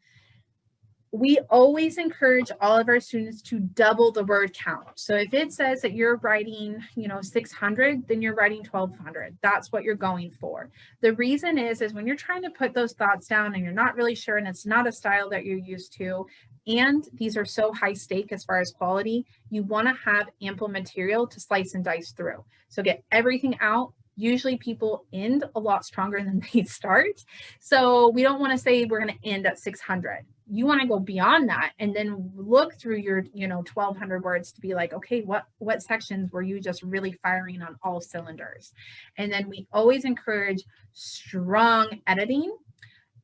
we always encourage all of our students to double the word count. So if it says that you're writing, 600, then you're writing 1,200. That's what you're going for. The reason is when you're trying to put those thoughts down and you're not really sure, and it's not a style that you're used to, and these are so high stake as far as quality, you want to have ample material to slice and dice through. So get everything out. Usually people end a lot stronger than they start. So we don't want to say we're going to end at 600. You want to go beyond that and then look through your 1,200 words to be like, okay, what sections were you just really firing on all cylinders? And then we always encourage strong editing,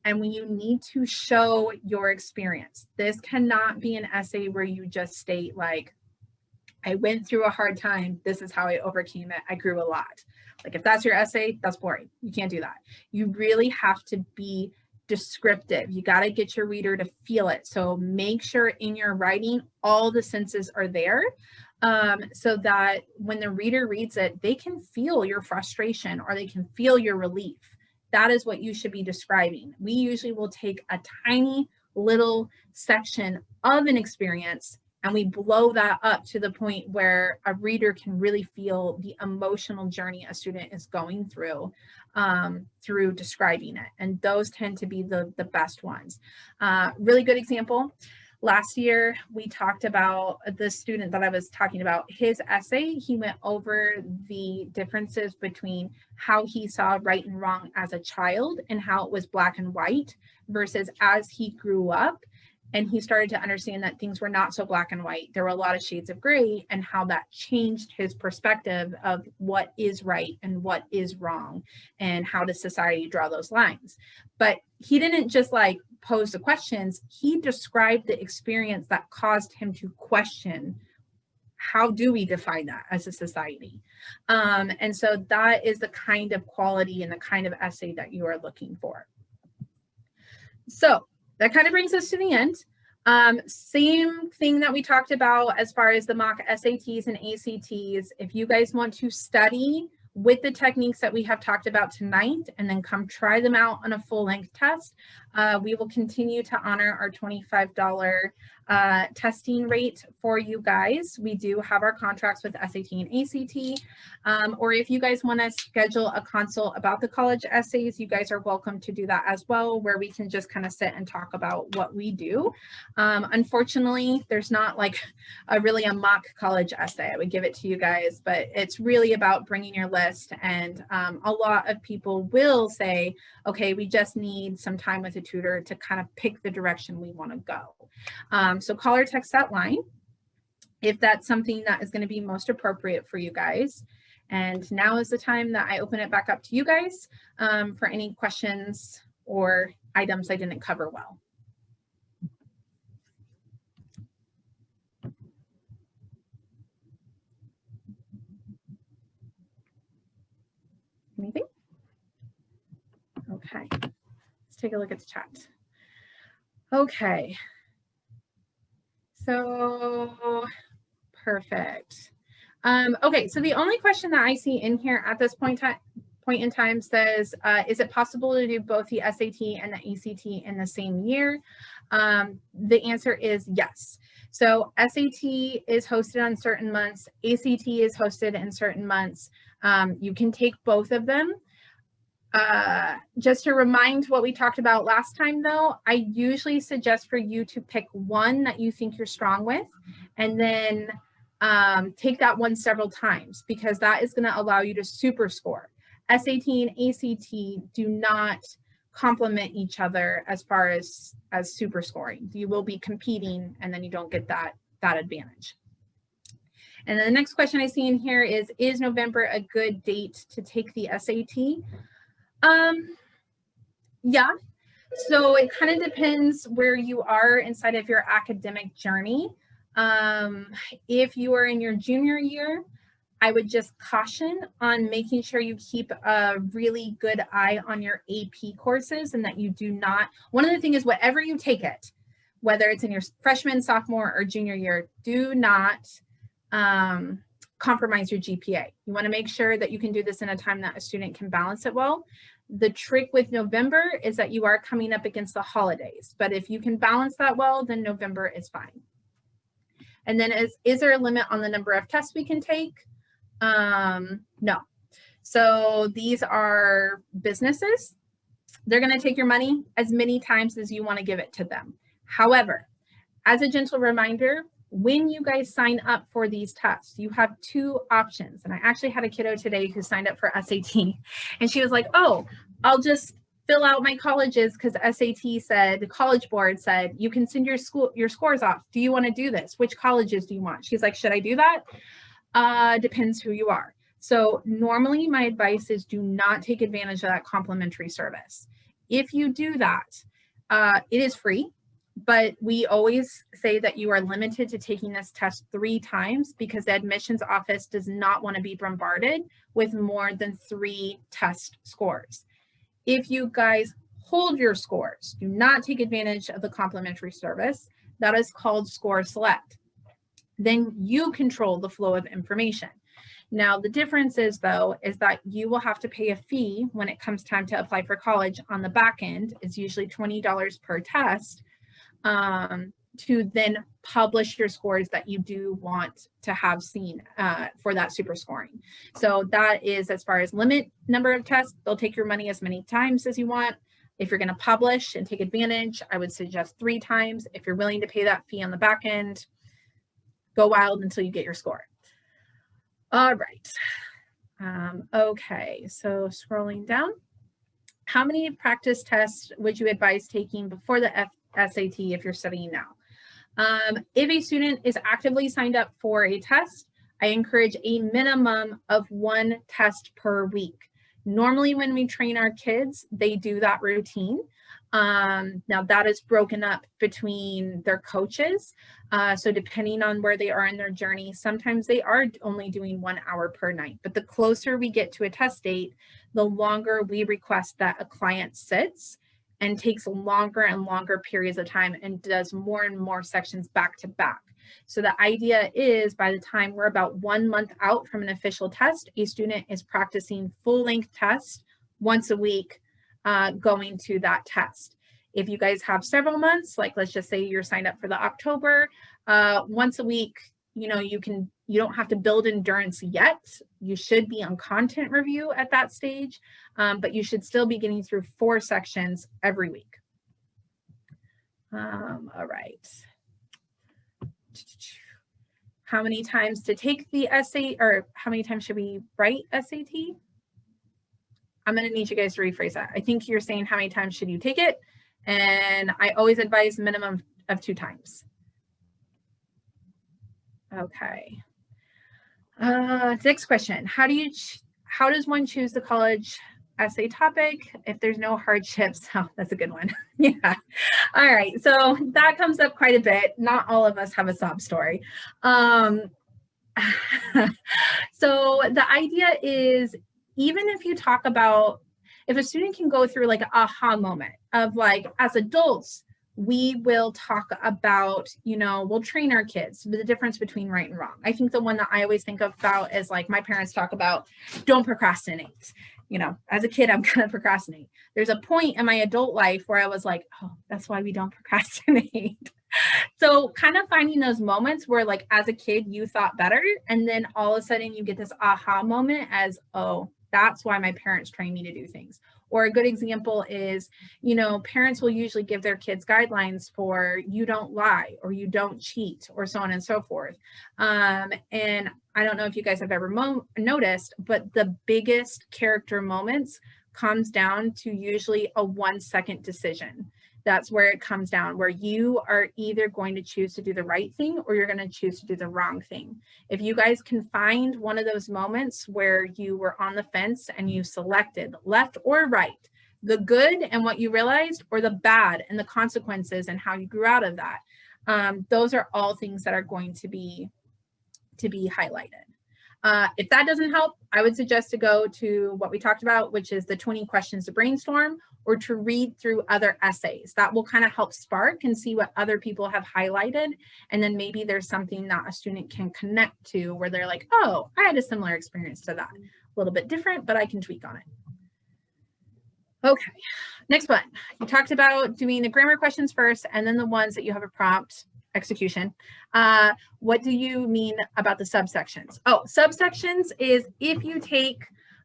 and when you need to show your experience. This cannot be an essay where you just state like, I went through a hard time, this is how I overcame it, I grew a lot. Like, if that's your essay, that's boring. You can't do that. You really have to be descriptive. You got to get your reader to feel it. So make sure in your writing, all the senses are there, so that when the reader reads it, they can feel your frustration or they can feel your relief. That is what you should be describing. We usually will take a tiny little section of an experience And we blow that up to the point where a reader can really feel the emotional journey a student is going through describing it. And those tend to be the best ones. Really good example. Last year, we talked about the student that I was talking about, his essay. He went over the differences between how he saw right and wrong as a child and how it was black and white versus as he grew up. And he started to understand that things were not so black and white. There were a lot of shades of gray, and how that changed his perspective of what is right and what is wrong, and how does society draw those lines. But he didn't just like pose the questions, he described the experience that caused him to question, how do we define that as a society? And so that is the kind of quality and the kind of essay that you are looking for. So that kind of brings us to the end. Same thing that we talked about as far as the mock SATs and ACTs. If you guys want to study with the techniques that we have talked about tonight and then come try them out on a full-length test, we will continue to honor our $25 testing rate for you guys. We do have our contracts with SAT and ACT, or if you guys want to schedule a consult about the college essays, you guys are welcome to do that as well, where we can just kind of sit and talk about what we do. Unfortunately, there's not like really a mock college essay. I would give it to you guys, but it's really about bringing your list, and a lot of people will say, okay, we just need some time with a tutor to kind of pick the direction we want to go. So call or text that line if that's something that is going to be most appropriate for you guys. And now is the time that I open it back up to you guys for any questions or items I didn't cover well. Anything? Okay, let's take a look at the chat. Okay. So perfect. Okay, so the only question that I see in here at this point in time says, is it possible to do both the SAT and the ACT in the same year? The answer is yes. So SAT is hosted on certain months, ACT is hosted in certain months. You can take both of them. Just to remind what we talked about last time though, I usually suggest for you to pick one that you think you're strong with, and then take that one several times, because that is going to allow you to super score. SAT and ACT do not complement each other as far as super scoring. You will be competing and then you don't get that advantage. And then the next question I see in here is November a good date to take the SAT? Yeah, so it kind of depends where you are inside of your academic journey. If you are in your junior year, I would just caution on making sure you keep a really good eye on your AP courses, and that you do not, one of the things is whatever you take it, whether it's in your freshman, sophomore, or junior year, do not compromise your GPA. You want to make sure that you can do this in a time that a student can balance it well. The trick with November is that you are coming up against the holidays, but if you can balance that well, then November is fine. And then is there a limit on the number of tests we can take? No. So these are businesses. They're going to take your money as many times as you want to give it to them. However, as a gentle reminder, when you guys sign up for these tests, you have two options. And I actually had a kiddo today who signed up for SAT, and she was like, oh, I'll just fill out my colleges because SAT said, the College Board said, you can send your scores off. Do you want to do this? Which colleges do you want? She's like, should I do that? Depends who you are. So normally my advice is do not take advantage of that complimentary service. If you do that, it is free. But we always say that you are limited to taking this test 3 times, because the admissions office does not want to be bombarded with more than 3 test scores. If you guys hold your scores, do not take advantage of the complimentary service. That is called Score Select. Then you control the flow of information. Now, the difference is, though, is that you will have to pay a fee when it comes time to apply for college on the back end. It's usually $20 per test. to then publish your scores that you do want to have seen for that super scoring. So that is as far as limit number of tests. They'll take your money as many times as you want. If you're going to publish and take advantage, I would suggest 3 times. If you're willing to pay that fee on the back end, go wild until you get your score. All right. Okay, so scrolling down. How many practice tests would you advise taking before the SAT if you're studying now? If a student is actively signed up for a test, I encourage a minimum of 1 test per week. Normally when we train our kids, they do that routine. Now that is broken up between their coaches. So depending on where they are in their journey, sometimes they are only doing 1 hour per night. But the closer we get to a test date, the longer we request that a client sits and takes longer and longer periods of time and does more and more sections back to back. So the idea is by the time we're about 1 month out from an official test, a student is practicing full-length tests once a week going to that test. If you guys have several months, like let's just say you're signed up for the October, once a week, you know, you don't have to build endurance yet. You should be on content review at that stage, but you should still be getting through 4 sections every week. All right. How many times to take the essay, or how many times should we write SAT? I'm going to need you guys to rephrase that. I think you're saying how many times should you take it? And I always advise minimum of 2 times. Okay. Next question. How does one choose the college essay topic if there's no hardships? Oh, that's a good one. Yeah. All right. So that comes up quite a bit. Not all of us have a sob story. So the idea is, even if you talk about, if a student can go through like an aha moment of like, as adults, we will talk about, you know, we'll train our kids, the difference between right and wrong. I think the one that I always think about is like my parents talk about, don't procrastinate. You know, as a kid, I'm going to procrastinate. There's a point in my adult life where I was like, oh, that's why we don't procrastinate. So kind of finding those moments where like as a kid, you thought better. And then all of a sudden you get this aha moment as, oh, that's why my parents trained me to do things. Or a good example is, you know, parents will usually give their kids guidelines for you don't lie or you don't cheat or so on and so forth. And I don't know if you guys have ever noticed, but the biggest character moments comes down to usually a 1-second decision. That's where it comes down, where you are either going to choose to do the right thing or you're going to choose to do the wrong thing. If you guys can find one of those moments where you were on the fence and you selected left or right, the good and what you realized, or the bad and the consequences and how you grew out of that, those are all things that are going to be highlighted. If that doesn't help, I would suggest to go to what we talked about, which is the 20 questions to brainstorm, or to read through other essays. That will kind of help spark and see what other people have highlighted. And then maybe there's something that a student can connect to where they're like, oh, I had a similar experience to that. A little bit different, but I can tweak on it. Okay, next one. You talked about doing the grammar questions first and then the ones that you have a prompt execution. What do you mean about the subsections? Oh, subsections is if you take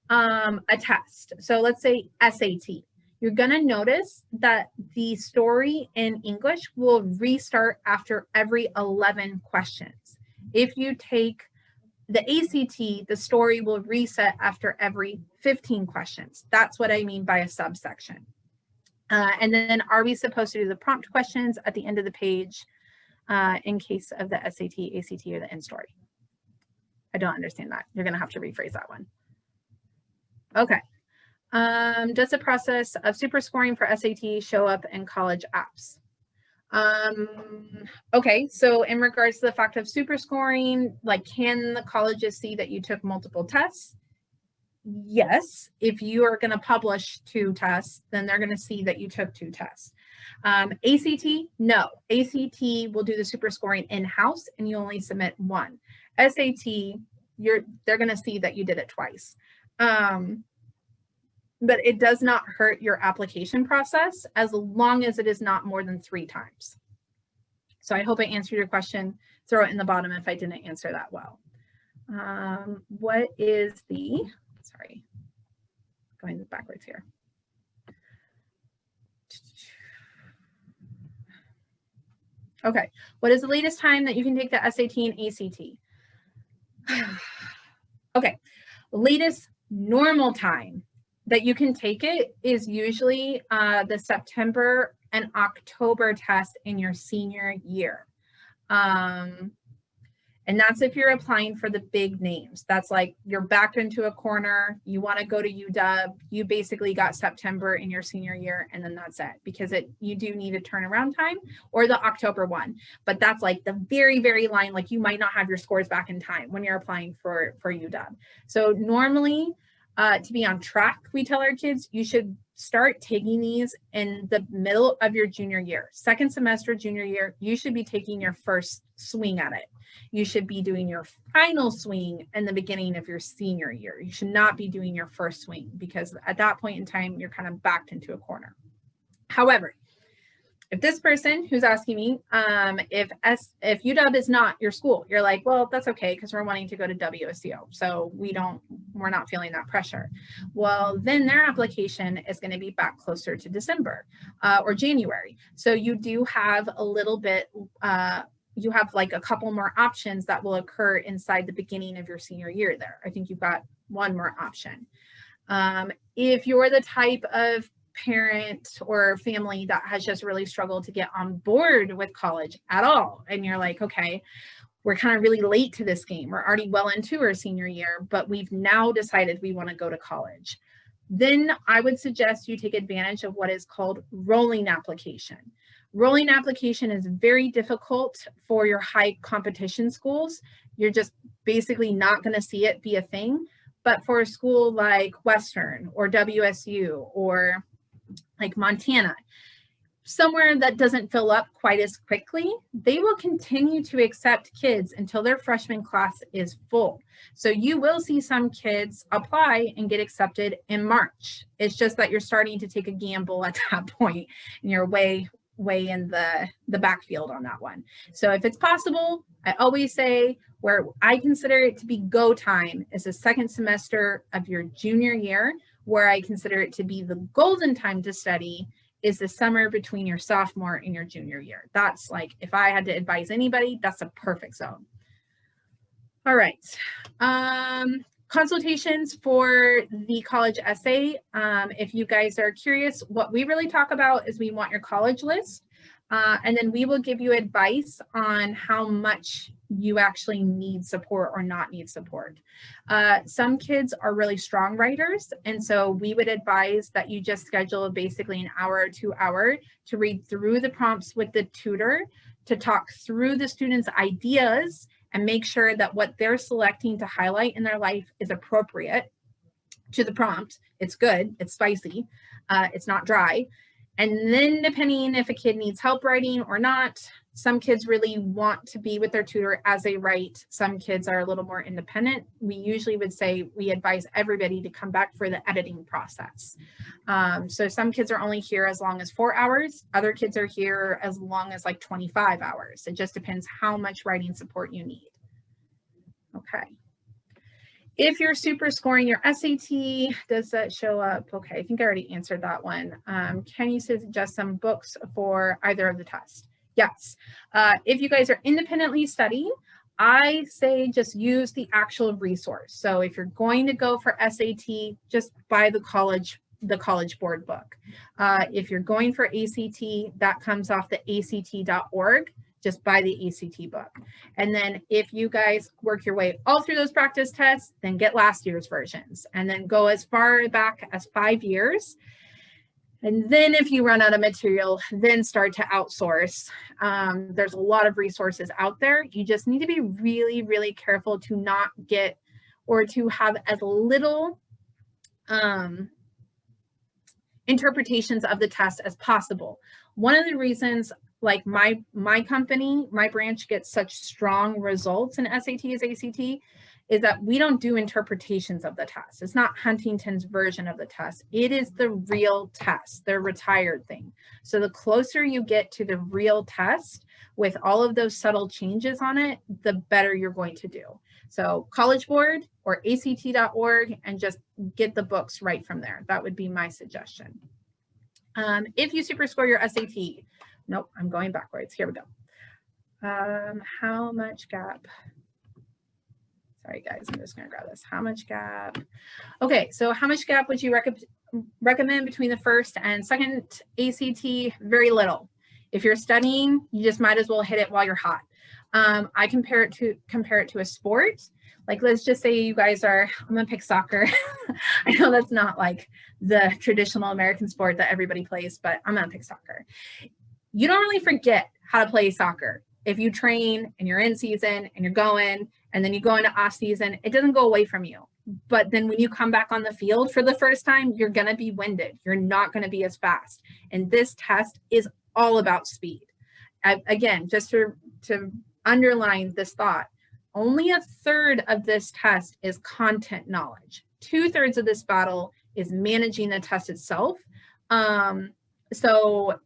a test. So let's say SAT. You're going to notice that the story in English will restart after every 11 questions. If you take the ACT, the story will reset after every 15 questions. That's what I mean by a subsection. And then are we supposed to do the prompt questions at the end of the page in case of the SAT, ACT, or the end story? I don't understand that. You're going to have to rephrase that one. Okay. Does the process of super scoring for SAT show up in college apps? Okay, so in regards to the fact of super scoring, like, can the colleges see that you took multiple tests? Yes, if you are going to publish 2 tests, then they're going to see that you took 2 tests. ACT, no. ACT will do the super scoring in-house and you only submit 1. SAT, they're going to see that you did it twice. But it does not hurt your application process as long as it is not more than 3 times. So I hope I answered your question. Throw it in the bottom if I didn't answer that well. What is the, sorry, going backwards here. Okay, what is the latest time that you can take the SAT and ACT? Okay, latest normal time that you can take it is usually the September and October test in your senior year. And that's if you're applying for the big names. That's like you're backed into a corner, you want to go to UW, you basically got September in your senior year, and then that's it, because you do need a turnaround time, or the October one. But that's like the very, very line, like you might not have your scores back in time when you're applying for UW. So normally, to be on track, we tell our kids, you should start taking these in the middle of your junior year. Second semester, junior year, you should be taking your first swing at it. You should be doing your final swing in the beginning of your senior year. You should not be doing your first swing, because at that point in time, you're kind of backed into a corner. However, if this person who's asking me, if UW is not your school, you're like, well, that's okay, because we're wanting to go to WSCO, so we're not feeling that pressure. Well, then their application is going to be back closer to December or January. So you do have a little bit, you have like a couple more options that will occur inside the beginning of your senior year there. I think you've got one more option. If you're the type of parent or family that has just really struggled to get on board with college at all, and you're like, okay, we're kind of really late to this game, we're already well into our senior year, but we've now decided we want to go to college, then I would suggest you take advantage of what is called rolling application. Rolling application is very difficult for your high competition schools. You're just basically not going to see it be a thing. But for a school like Western or WSU or like Montana, somewhere that doesn't fill up quite as quickly, they will continue to accept kids until their freshman class is full. So you will see some kids apply and get accepted in March. It's just that you're starting to take a gamble at that point, and you're way in the backfield on that one. So if it's possible, I always say where I consider it to be go time is the second semester of your junior year. Where I consider it to be the golden time to study is the summer between your sophomore and your junior year. That's like, if I had to advise anybody, that's a perfect zone. All right. Consultations for the college essay. If you guys are curious, what we really talk about is we want your college list, and then we will give you advice on how much you actually need support or not need support. Some kids are really strong writers, and so we would advise that you just schedule basically an hour or 2 hours to read through the prompts with the tutor, to talk through the students' ideas and make sure that what they're selecting to highlight in their life is appropriate to the prompt. It's good, it's spicy, it's not dry. And then depending if a kid needs help writing or not, some kids really want to be with their tutor as they write. Some kids are a little more independent. We usually would say we advise everybody to come back for the editing process. So some kids are only here as long as 4 hours. Other kids are here as long as like 25 hours. It just depends how much writing support you need. Okay. If you're super scoring your SAT, does that show up? Okay, I think I already answered that one. Can you suggest some books for either of the tests? Yes. If you guys are independently studying, I say just use the actual resource. So if you're going to go for SAT, just buy the college board book. If you're going for ACT, that comes off the ACT.org. Just buy the ACT book. And then if you guys work your way all through those practice tests, then get last year's versions, and then go as far back as 5 years. And then if you run out of material, then start to outsource. There's a lot of resources out there. You just need to be really, really careful to not get, or to have as little interpretations of the test as possible. One of the reasons, like my company, my branch gets such strong results in SAT as ACT is that we don't do interpretations of the test. It's not Huntington's version of the test. It is the real test, the retired thing. So the closer you get to the real test with all of those subtle changes on it, the better you're going to do. So College Board or ACT.org, and just get the books right from there. That would be my suggestion. If you super score your SAT, nope, I'm going backwards. Here we go. How much gap? Sorry guys, I'm just gonna grab this. How much gap? Okay, so how much gap would you recommend between the first and second ACT? Very little. If you're studying, you just might as well hit it while you're hot. I compare it to a sport. Like, let's just say you guys are, I'm gonna pick soccer. I know that's not like the traditional American sport that everybody plays, but I'm gonna pick soccer. You don't really forget how to play soccer. If you train and you're in season and you're going, and then you go into off season, it doesn't go away from you. But then when you come back on the field for the first time, you're gonna be winded. You're not gonna be as fast. And this test is all about speed. Again, just to underline this thought, only a third of this test is content knowledge. 2/3 of this battle is managing the test itself. So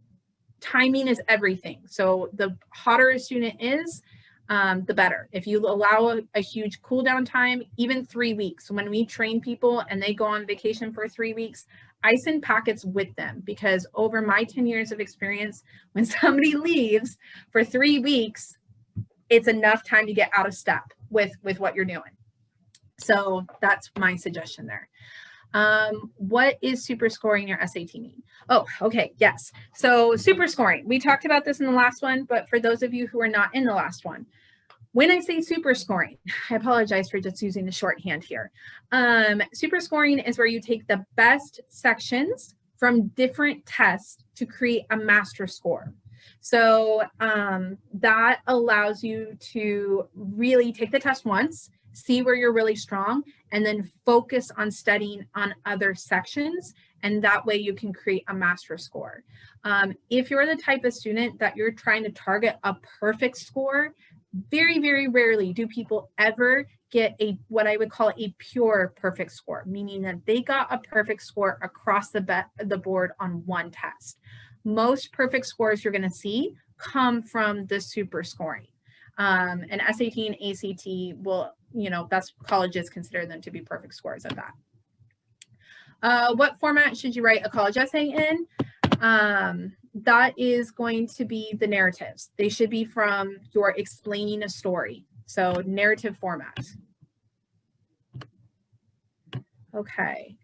timing is everything. So the hotter a student is, the better. If you allow a huge cool down time, even 3 weeks, when we train people and they go on vacation for 3 weeks, I send packets with them, because over my 10 years of experience, when somebody leaves for 3 weeks, it's enough time to get out of step with what you're doing. So that's my suggestion there. What is super scoring your SAT mean? Oh, okay, yes. So super scoring, we talked about this in the last one, but for those of you who are not in the last one, when I say super scoring, I apologize for just using the shorthand here. Super scoring is where you take the best sections from different tests to create a master score. So that allows you to really take the test once, see where you're really strong, and then focus on studying on other sections. And that way you can create a master score. If you're the type of student that you're trying to target a perfect score, very, very rarely do people ever get what I would call a pure perfect score, meaning that they got a perfect score across the board on one test. Most perfect scores you're going to see come from the super scoring. And SAT and ACT will, that's colleges consider them to be perfect scores at that. What format should you write a college essay in? That is going to be the narratives. They should be from your explaining a story. So narrative format. Okay.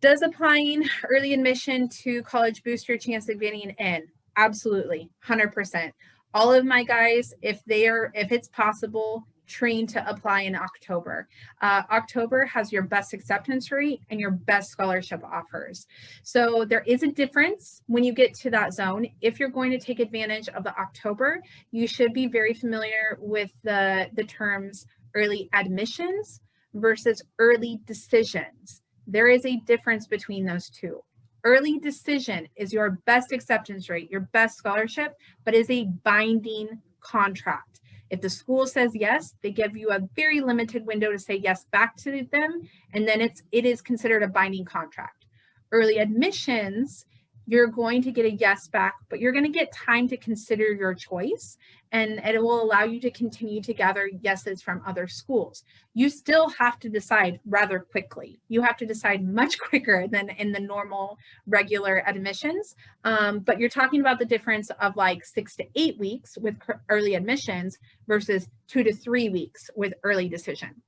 Does applying early admission to college boost your chance of getting in? Absolutely, 100%. All of my guys, if it's possible, train to apply in October. October has your best acceptance rate and your best scholarship offers. So there is a difference when you get to that zone. If you're going to take advantage of the October, you should be very familiar with the terms early admissions versus early decisions. There is a difference between those two. Early decision is your best acceptance rate, your best scholarship, but is a binding contract. If the school says yes, they give you a very limited window to say yes back to them, and then it is considered a binding contract. Early admissions, you're going to get a yes back, but you're going to get time to consider your choice, and it will allow you to continue to gather yeses from other schools. You still have to decide rather quickly. You have to decide much quicker than in the normal regular admissions, but you're talking about the difference of like 6 to 8 weeks with early admissions versus 2 to 3 weeks with early decision.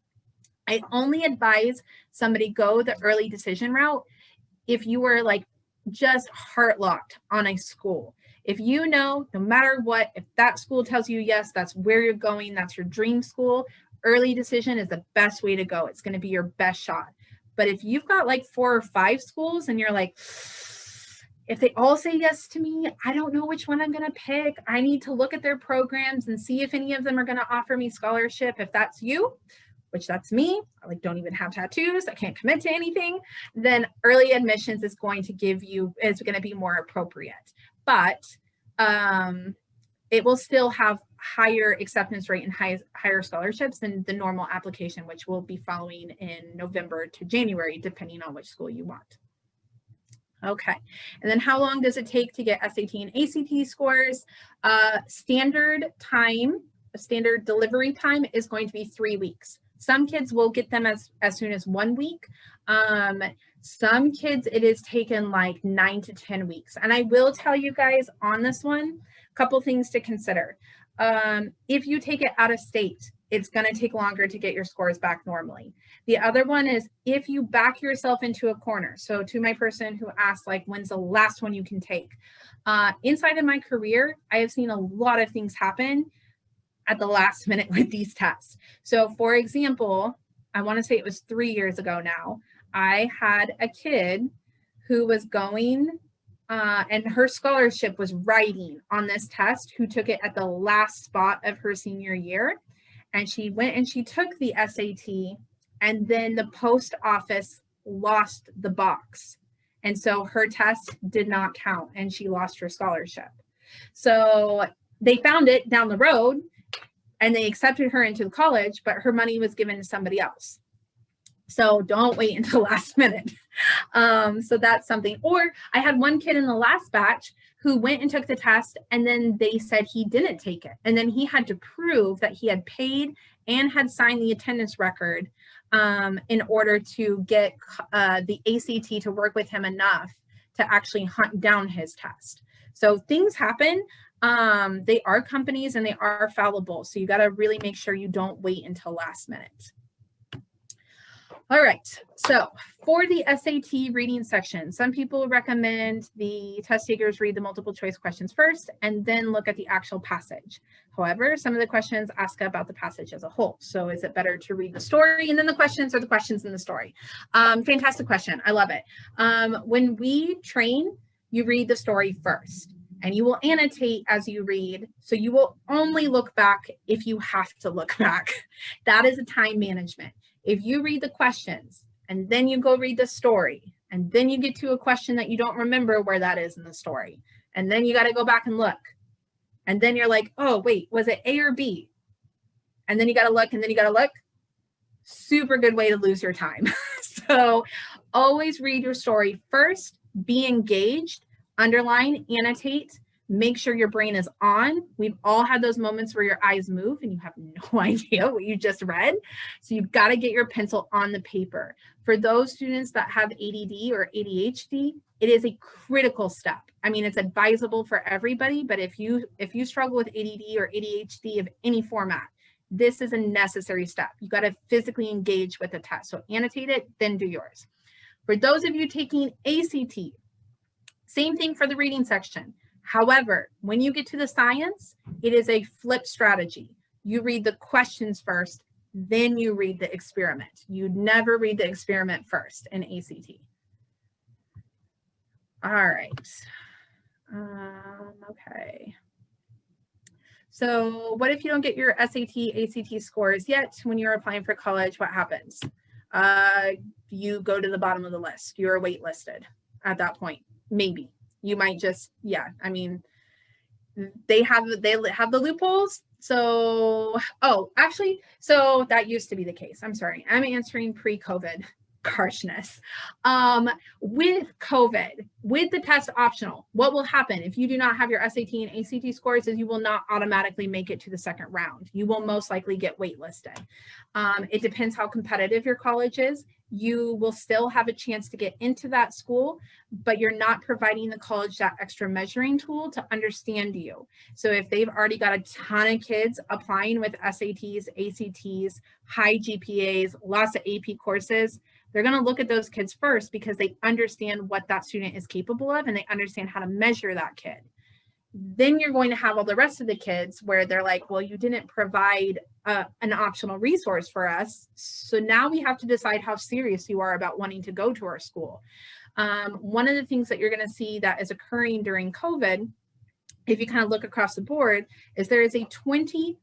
I only advise somebody go the early decision route if you were like just heart locked on a school. If you know, no matter what, if that school tells you yes, that's where you're going, that's your dream school, early decision is the best way to go. It's going to be your best shot. But if you've got like 4 or 5 schools and you're like, if they all say yes to me, I don't know which one I'm going to pick. I need to look at their programs and see if any of them are going to offer me scholarship. If that's you, which that's me, I like don't even have tattoos, I can't commit to anything, then early admissions is going to be more appropriate. But it will still have higher acceptance rate and higher scholarships than the normal application, which will be following in November to January, depending on which school you want. Okay, and then how long does it take to get SAT and ACT scores? Standard delivery time is going to be 3 weeks. Some kids will get them as soon as 1 week. Some kids, it is taken like 9 to 10 weeks. And I will tell you guys on this one, a couple things to consider. If you take it out of state, it's going to take longer to get your scores back normally. The other one is if you back yourself into a corner. So to my person who asked, like, when's the last one you can take? Inside of my career, I have seen a lot of things happen at the last minute with these tests. So for example, I want to say it was 3 years ago now, I had a kid who was going and her scholarship was writing on this test, who took it at the last spot of her senior year. And she went and she took the SAT, and then the post office lost the box. And so her test did not count and she lost her scholarship. So they found it down the road and they accepted her into the college, but her money was given to somebody else. So don't wait until last minute. So that's something. Or I had one kid in the last batch who went and took the test, and then they said he didn't take it. And then he had to prove that he had paid and had signed the attendance record in order to get the ACT to work with him enough to actually hunt down his test. So things happen. They are companies and they are fallible. So you got to really make sure you don't wait until last minute. All right, so for the SAT reading section, some people recommend the test takers read the multiple choice questions first and then look at the actual passage. However, some of the questions ask about the passage as a whole. So is it better to read the story and then the questions, or the questions in the story? Fantastic question, I love it. When we train, you read the story first and you will annotate as you read. So you will only look back if you have to look back. That is a time management. If you read the questions and then you go read the story and then you get to a question that you don't remember where that is in the story, and then you got to go back and look, and then you're like, oh wait, was it A or B? And then you got to look, and then you got to look. Super good way to lose your time. So always read your story first, be engaged, underline, annotate, make sure your brain is on. We've all had those moments where your eyes move and you have no idea what you just read. So you've got to get your pencil on the paper. For those students that have ADD or ADHD, it is a critical step. I mean, it's advisable for everybody, but if you struggle with ADD or ADHD of any format, this is a necessary step. You got to physically engage with the test. So annotate it, then do yours. For those of you taking ACT, same thing for the reading section. However, when you get to the science, it is a flip strategy. You read the questions first, then you read the experiment. You never read the experiment first in ACT. All right. Okay. So what if you don't get your SAT, ACT scores yet when you're applying for college? What happens? You go to the bottom of the list. You're waitlisted at that point, maybe. You might just, yeah, I mean, they have the loopholes. So, oh, actually, so that used to be the case. I'm sorry. I'm answering pre-COVID harshness. With COVID, with the test optional, what will happen if you do not have your SAT and ACT scores is you will not automatically make it to the second round. You will most likely get waitlisted. It depends how competitive your college is. You will still have a chance to get into that school, but you're not providing the college that extra measuring tool to understand you. So if they've already got a ton of kids applying with SATs, ACTs, high GPAs, lots of AP courses, they're going to look at those kids first because they understand what that student is capable of and they understand how to measure that kid. Then you're going to have all the rest of the kids where they're like, well, you didn't provide an optional resource for us. So now we have to decide how serious you are about wanting to go to our school. One of the things that you're going to see that is occurring during COVID, if you kind of look across the board, is there is a 26%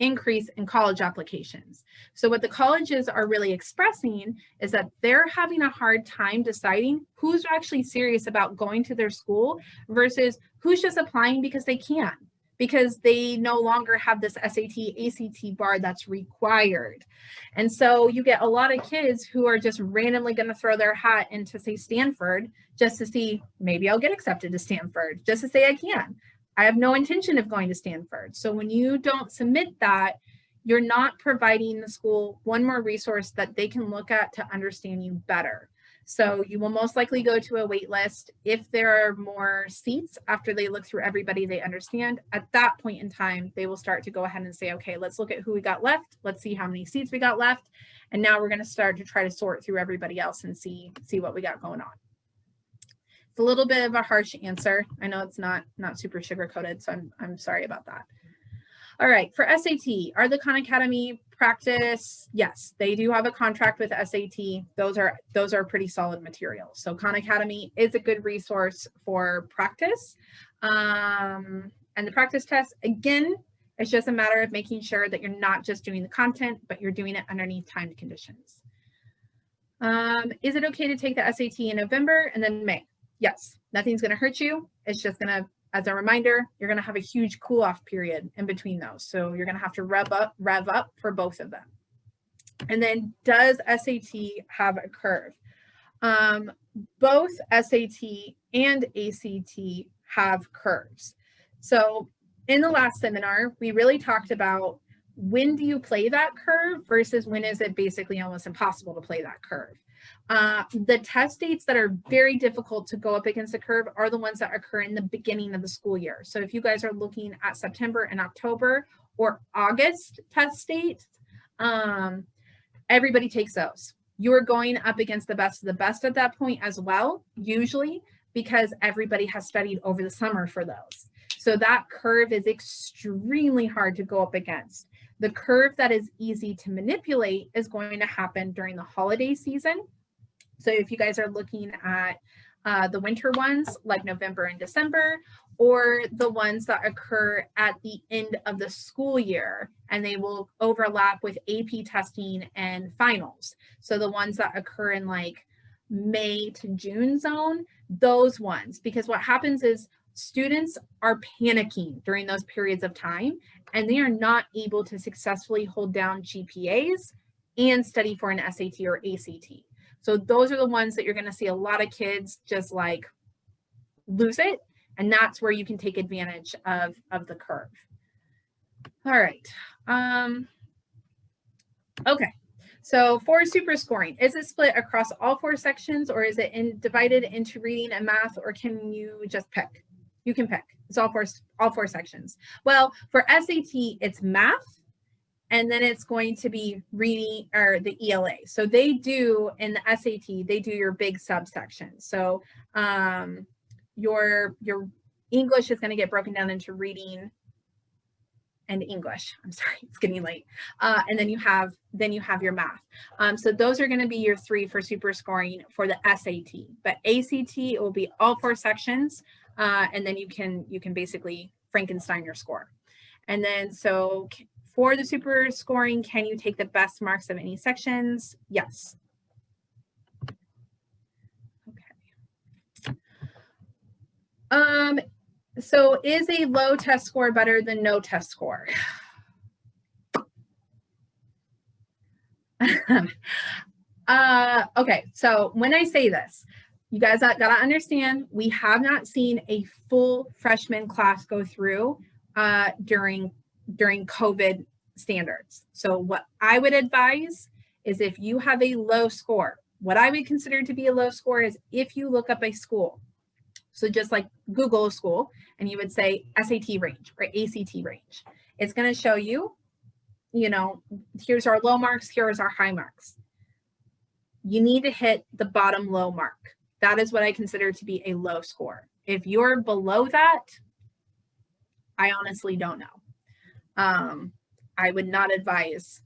increase in college applications. So what the colleges are really expressing is that they're having a hard time deciding who's actually serious about going to their school versus who's just applying because they can, because they no longer have this SAT, ACT bar that's required. And so you get a lot of kids who are just randomly going to throw their hat into, say, Stanford, just to see, maybe I'll get accepted to Stanford, just to say I can. I have no intention of going to Stanford. So when you don't submit that, you're not providing the school one more resource that they can look at to understand you better. So you will most likely go to a wait list. If there are more seats after they look through everybody they understand, at that point in time, they will start to go ahead and say, okay, let's look at who we got left. Let's see how many seats we got left. And now we're going to start to try to sort through everybody else and see what we got going on. It's a little bit of a harsh answer. I know it's not super sugar coated, so I'm sorry about that. All right, for SAT, are the Khan Academy practice? Yes, they do have a contract with SAT. Those are pretty solid materials. So Khan Academy is a good resource for practice. And the practice test, again, it's just a matter of making sure that you're not just doing the content, but you're doing it underneath timed conditions. Is it okay to take the SAT in November and then May? Yes, nothing's going to hurt you. It's just going to, as a reminder, you're going to have a huge cool off period in between those. So you're going to have to rev up for both of them. And then, does SAT have a curve? Both SAT and ACT have curves. So in the last seminar, we really talked about when do you play that curve versus when is it basically almost impossible to play that curve. The test dates that are very difficult to go up against the curve are the ones that occur in the beginning of the school year. So if you guys are looking at September and October or August test dates, everybody takes those. You are going up against the best of the best at that point as well, usually, because everybody has studied over the summer for those. So that curve is extremely hard to go up against. The curve that is easy to manipulate is going to happen during the holiday season. So if you guys are looking at the winter ones like November and December, or the ones that occur at the end of the school year, and they will overlap with AP testing and finals. So the ones that occur in like May to June zone, those ones, because what happens is students are panicking during those periods of time, and they are not able to successfully hold down GPAs and study for an SAT or ACT. So those are the ones that you're going to see a lot of kids just like lose it. And that's where you can take advantage of the curve. All right. Okay. So for super scoring, is it split across all 4 sections, or is it divided into reading and math, or can you just pick? You can pick. It's all four sections. Well, for SAT, it's math, and then it's going to be reading, or the ELA. So they do, in the SAT, they do your big subsections. So your English is going to get broken down into reading and English. I'm sorry, it's getting late. And then you have your math. So those are going to be your 3 for super scoring for the SAT. But ACT, it will be all 4 sections, and then you can basically Frankenstein your score. And then so for the super scoring, can you take the best marks of any sections? Yes. Okay. So is a low test score better than no test score? Okay, so when I say this, you guys gotta understand, we have not seen a full freshman class go through during COVID standards. So what I would advise is, if you have a low score, what I would consider to be a low score is if you look up a school. So just like Google a school, and you would say SAT range or ACT range. It's going to show you, here's our low marks, here's our high marks. You need to hit the bottom low mark. That is what I consider to be a low score. If you're below that, I honestly don't know. I would not advise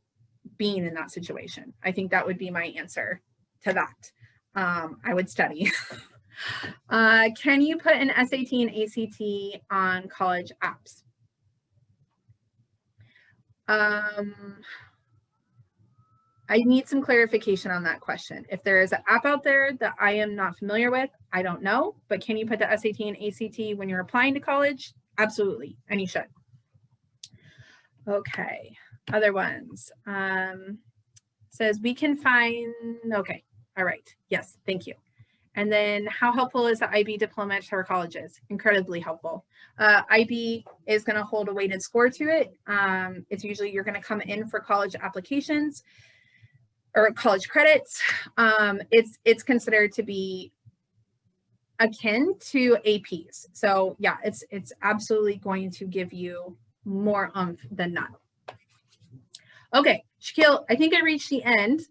being in that situation. I think that would be my answer to that. I would study. Can you put an SAT and ACT on college apps? I need some clarification on that question. If there is an app out there that I am not familiar with, I don't know, but can you put the SAT and ACT when you're applying to college? Absolutely, and you should. Okay, other ones. Says we can find, okay, all right, yes, thank you. And then how helpful is the IB diploma at our colleges? Incredibly helpful. IB is gonna hold a weighted score to it. It's usually you're gonna come in for college applications or college credits. It's considered to be akin to APs. So yeah, it's absolutely going to give you more oomph than not. Okay, Shaquille, I think I reached the end.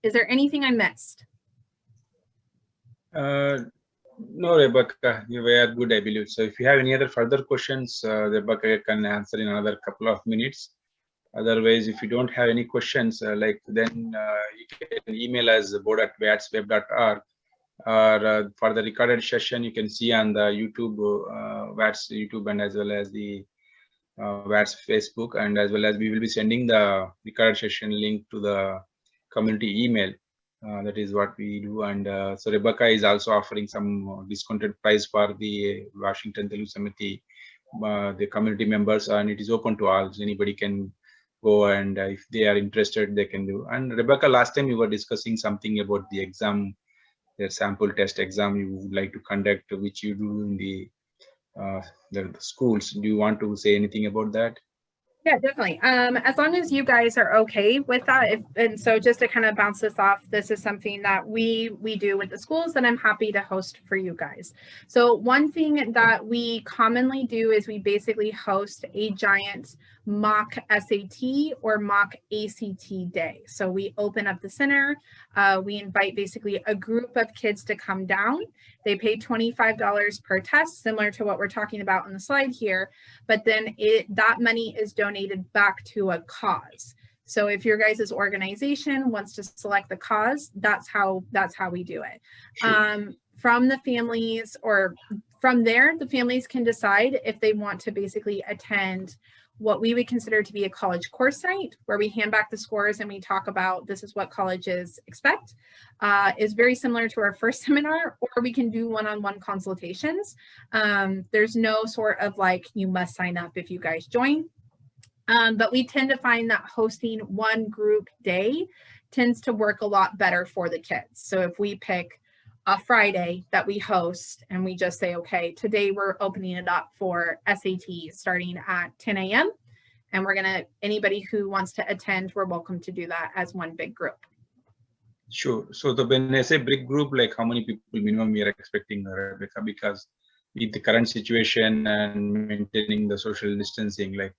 Is there anything I missed? No, Rebecca, you were good, I believe. So if you have any other further questions, Rebecca can answer in another couple of minutes. Otherwise, if you don't have any questions, then you can email us board@watsweb.org, or for the recorded session, you can see on the YouTube, WATS YouTube, and as well as the WATS Facebook, and as well as we will be sending the recorded session link to the community email. That is what we do. And so Rebecca is also offering some discounted price for the Washington Telugu Samiti, the community members, and it is open to all. So anybody can go, and if they are interested, they can do. And Rebecca, last time we were discussing something about the exam, the sample test exam you would like to conduct, which you do in the schools. Do you want to say anything about that? Yeah, definitely. As long as you guys are okay with that. And so just to kind of bounce this off, this is something that we do with the schools that I'm happy to host for you guys. So one thing that we commonly do is we basically host a giant mock SAT or mock ACT day. So we open up the center, we invite basically a group of kids to come down. They pay $25 per test, similar to what we're talking about on the slide here, but then that money is donated back to a cause. So if your guys' organization wants to select the cause, that's how we do it. Sure. From the families, or from there, the families can decide if they want to basically attend what we would consider to be a college course night, where we hand back the scores and we talk about this is what colleges expect. Is very similar to our first seminar, or we can do one-on-one consultations. There's no sort of like, you must sign up if you guys join. But we tend to find that hosting one group day tends to work a lot better for the kids. So if we pick a Friday that we host and we just say, okay, today we're opening it up for SAT starting at 10 a.m. And we're gonna, anybody who wants to attend, we're welcome to do that as one big group. Sure. So when I say big group, like how many people minimum we are expecting, Rebecca? Because with the current situation and maintaining the social distancing, like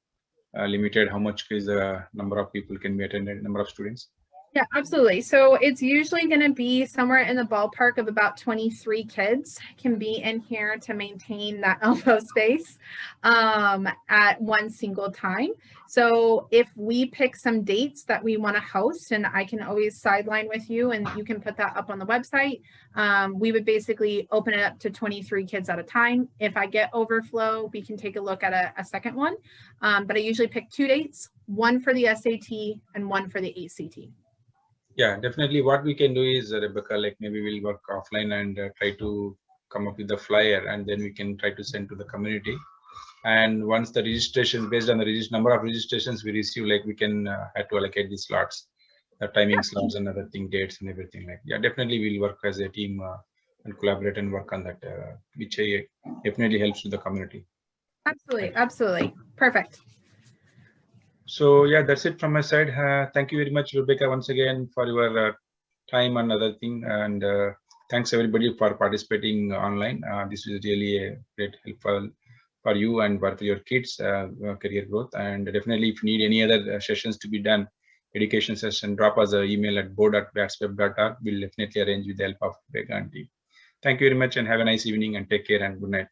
limited, how much is the number of people can be attended, number of students? Yeah, absolutely. So it's usually going to be somewhere in the ballpark of about 23 kids can be in here to maintain that elbow space at one single time. So if we pick some dates that we want to host, and I can always sideline with you and you can put that up on the website, we would basically open it up to 23 kids at a time. If I get overflow, we can take a look at a second one. But I usually pick 2 dates, one for the SAT and one for the ACT. Yeah, definitely. What we can do is, Rebecca, like maybe we'll work offline and try to come up with the flyer, and then we can try to send to the community. And once the registration, based on the number of registrations we receive, like we can have to allocate the slots, the timing slots and other thing, dates and everything. Like, yeah, definitely we'll work as a team and collaborate and work on that, which definitely helps to the community. Absolutely, absolutely. Perfect. So yeah, that's it from my side. Thank you very much, Rebecca, once again for your time and other thing. And thanks everybody for participating online. This is really a great helpful for you and for your kids' career growth. And definitely, if you need any other sessions to be done, education session, drop us an email at board@watsweb.org. We'll definitely arrange with the help of Rebecca and team. Thank you very much, and have a nice evening, and take care and good night.